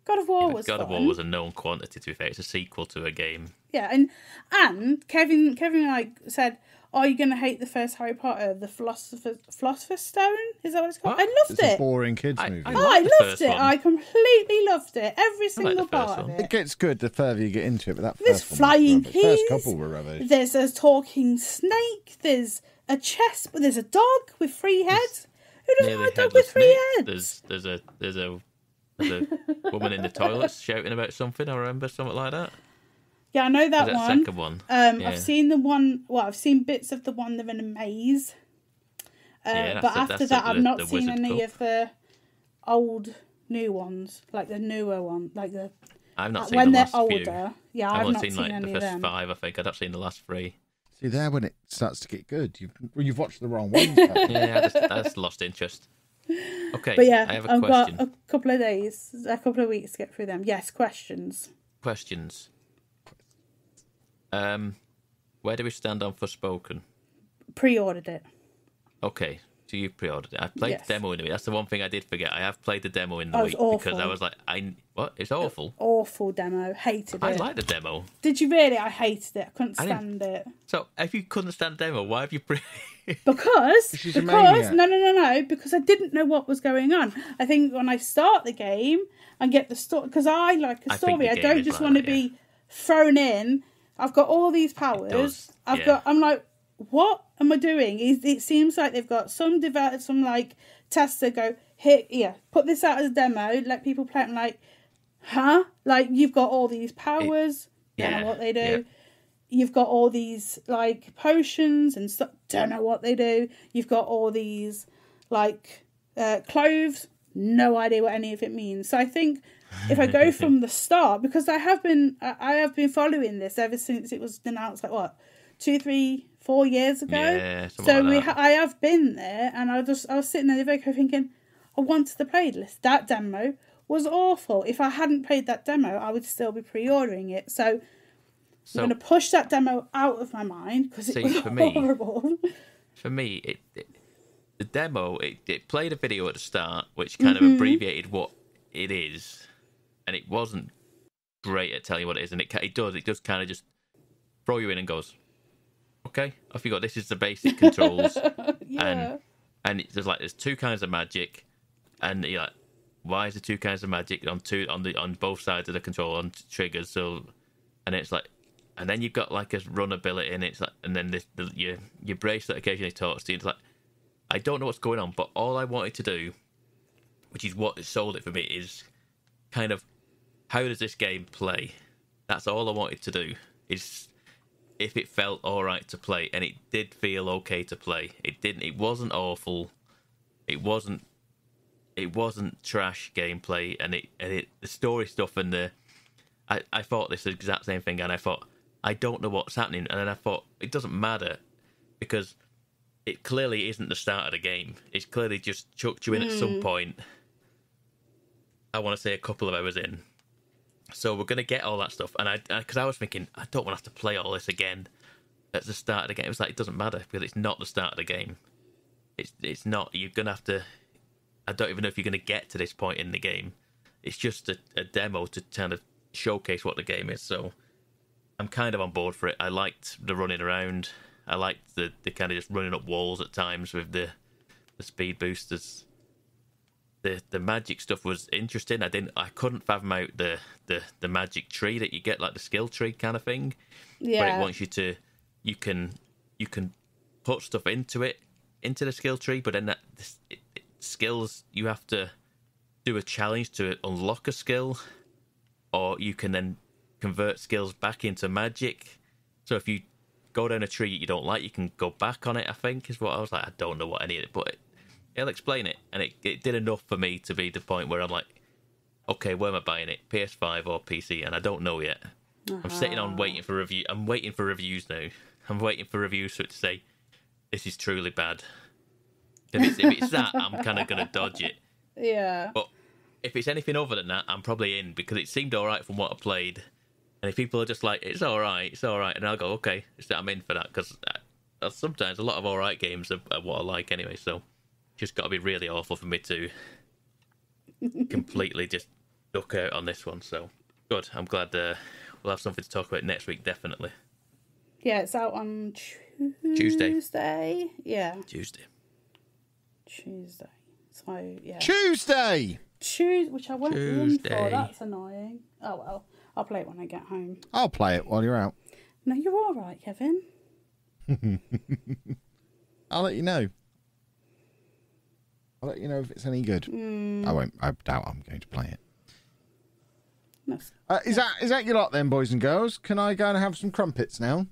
God of War was God of fun. War was a known quantity. To be fair, it's a sequel to a game. Yeah, and Kevin like said, "Oh, you're gonna hate the first Harry Potter, the Philosopher's Stone." Is that what it's called? What? I loved It's a it. boring kids movie. I like the loved first it. one. I completely loved it. Every single the first part of one. it. It gets good the further you get into it, but that There's first one was flying rubbish. First keys. couple were rubbish. There's a talking snake. There's a chest, but there's a dog with 3 heads. Who doesn't Nearly want a dog headless with 3 snake. heads? There's a woman in the toilets shouting about something. I remember something like that. Yeah, I know that Was that one. second one? I've seen the one. Well, I've seen bits of the one they're in a maze. But after that, I've not seen any of the old new ones, like the newer one, like the I've not seen when the they're last older. few. Yeah, I've I've only not seen seen like any the of first them. 5. I think I've seen the last 3. See, there when it starts to get good. You've watched the wrong ones. Haven't you? Yeah, I just lost interest. Okay, But yeah, I have a I've question. got a couple of days, a couple of weeks to get through them. Yes, questions. Questions. Where do we stand on Forspoken? Pre-ordered it. Okay, so you pre-ordered it. I played Yes. the demo in the week. That's the one thing I did forget. I have played the demo in the Oh, it's week because awful. I was like, what? It's awful. Awful demo. Hated I it. like the demo. Did you really? I hated it. I couldn't I didn't- stand it. So if you couldn't stand the demo, why have you pre? Because She's a maniac. no, because I didn't know what was going on. I think when I start the game and get the story, because I like a I think story. the I game don't is just like want to that, yeah. be thrown in. I've got all these powers. does, yeah. I'm like, what am I doing? It seems like they've got some like tester go here, put this out as a demo, let people play it. I'm like, huh? Like you've got all these powers. Don't know what they do. yeah. You've got all these like potions and stuff. Don't know what they do. You've got all these like cloves. No idea what any of it means. So I think if I go from the start, because I have been following this ever since it was announced, like what, 2, 3, 4 years ago. Yeah, so something like that. I have been there, and I was sitting there the video thinking, I wanted to play this. That demo was awful. If I hadn't played that demo, I would still be pre-ordering it. So I'm going to push that demo out of my mind because it was horrible. For me, the demo, it played a video at the start, which kind of abbreviated what it is, and it wasn't great at telling you what it is, and it does kind of just throw you in and goes, okay, off you go. This is the basic controls, Yeah. and there's 2 kinds of magic, and you're like, why is there two kinds of magic on both sides of the control on triggers? So, and it's like, and then you've got like a run ability, and it's like, and then your bracelet occasionally talks to you. It's like, I don't know what's going on, but all I wanted to do, which is what sold it for me, is kind of, how does this game play? That's all I wanted to do. Is if it felt all right to play, and it did feel okay to play. It wasn't awful. It wasn't trash gameplay, and the story stuff and I thought this exact same thing, and I thought, I don't know what's happening, and then I thought it doesn't matter because it clearly isn't the start of the game. It's clearly just chucked you in at some point. I want to say a couple of hours in. So we're going to get all that stuff. And because I was thinking, I don't want to have to play all this again at the start of the game. It was like, it doesn't matter because it's not the start of the game. It's not. You're going to have to. I don't even know if you're going to get to this point in the game. It's just a demo to kind of showcase what the game is. So I'm kind of on board for it. I liked the running around. I liked the kind of just running up walls at times with the speed boosters. The magic stuff was interesting. I couldn't fathom out the magic tree that you get, like the skill tree kind of thing. Yeah. But it wants you to, you can put stuff into the skill tree, but then skills, you have to do a challenge to unlock a skill, or you can then convert skills back into magic. So if you go down a tree you don't like, you can go back on it, I think, is what I was like. I don't know what any of it, but it'll explain it, and it did enough for me to be the point where I'm like, okay, where am I buying it? PS5 or PC? And I don't know yet. I'm sitting on waiting for review. I'm waiting for reviews now. I'm waiting for reviews for it to say, this is truly bad. If it's that, I'm kind of going to dodge it. Yeah. But if it's anything other than that, I'm probably in, because it seemed all right from what I played. And if people are just like, it's all right, and I'll go, okay, I'm in for that, because sometimes a lot of all right games are what I like anyway, so just got to be really awful for me to completely just duck out on this one. So good. I'm glad we'll have something to talk about next week, definitely. Yeah, it's out on Tuesday. Yeah. Tuesday. So, yeah. Tuesday! Which I won't be in for. That's annoying. Oh, well. I'll play it when I get home. I'll play it while you're out. No, you're all right, Kevin. I'll let you know. I'll let you know if it's any good. I won't. I doubt I'm going to play it. No. Is that your lot then, boys and girls? Can I go and have some crumpets now?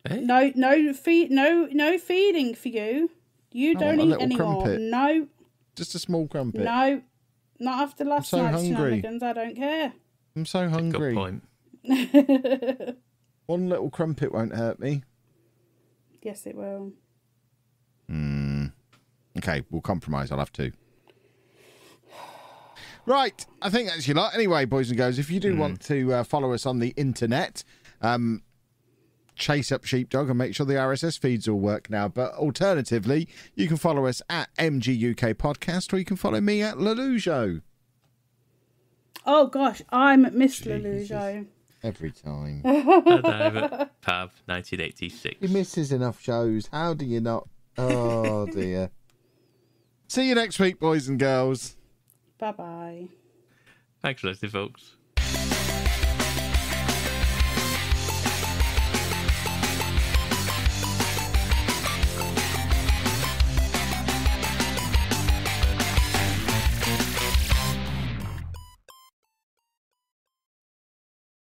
Hey? No feeding for you. You don't eat anymore. Crumpet. No. Just a small crumpet. No. Not after last night's shenanigans. I don't care. I'm so hungry. Good point. One little crumpet won't hurt me. Yes, it will. Okay, we'll compromise. I'll have two. Right, I think that's your lot. Anyway, boys and girls, if you do want to follow us on the internet, chase up Sheepdog and make sure the RSS feeds all work now. But alternatively, you can follow us at MGUK Podcast, or you can follow me at Lelujo. Oh gosh, I'm Miss Lelujo. Every time. Pav, 1986. He misses enough shows. How do you not? Oh dear. See you next week, boys and girls. Bye-bye. Thanks for listening, folks.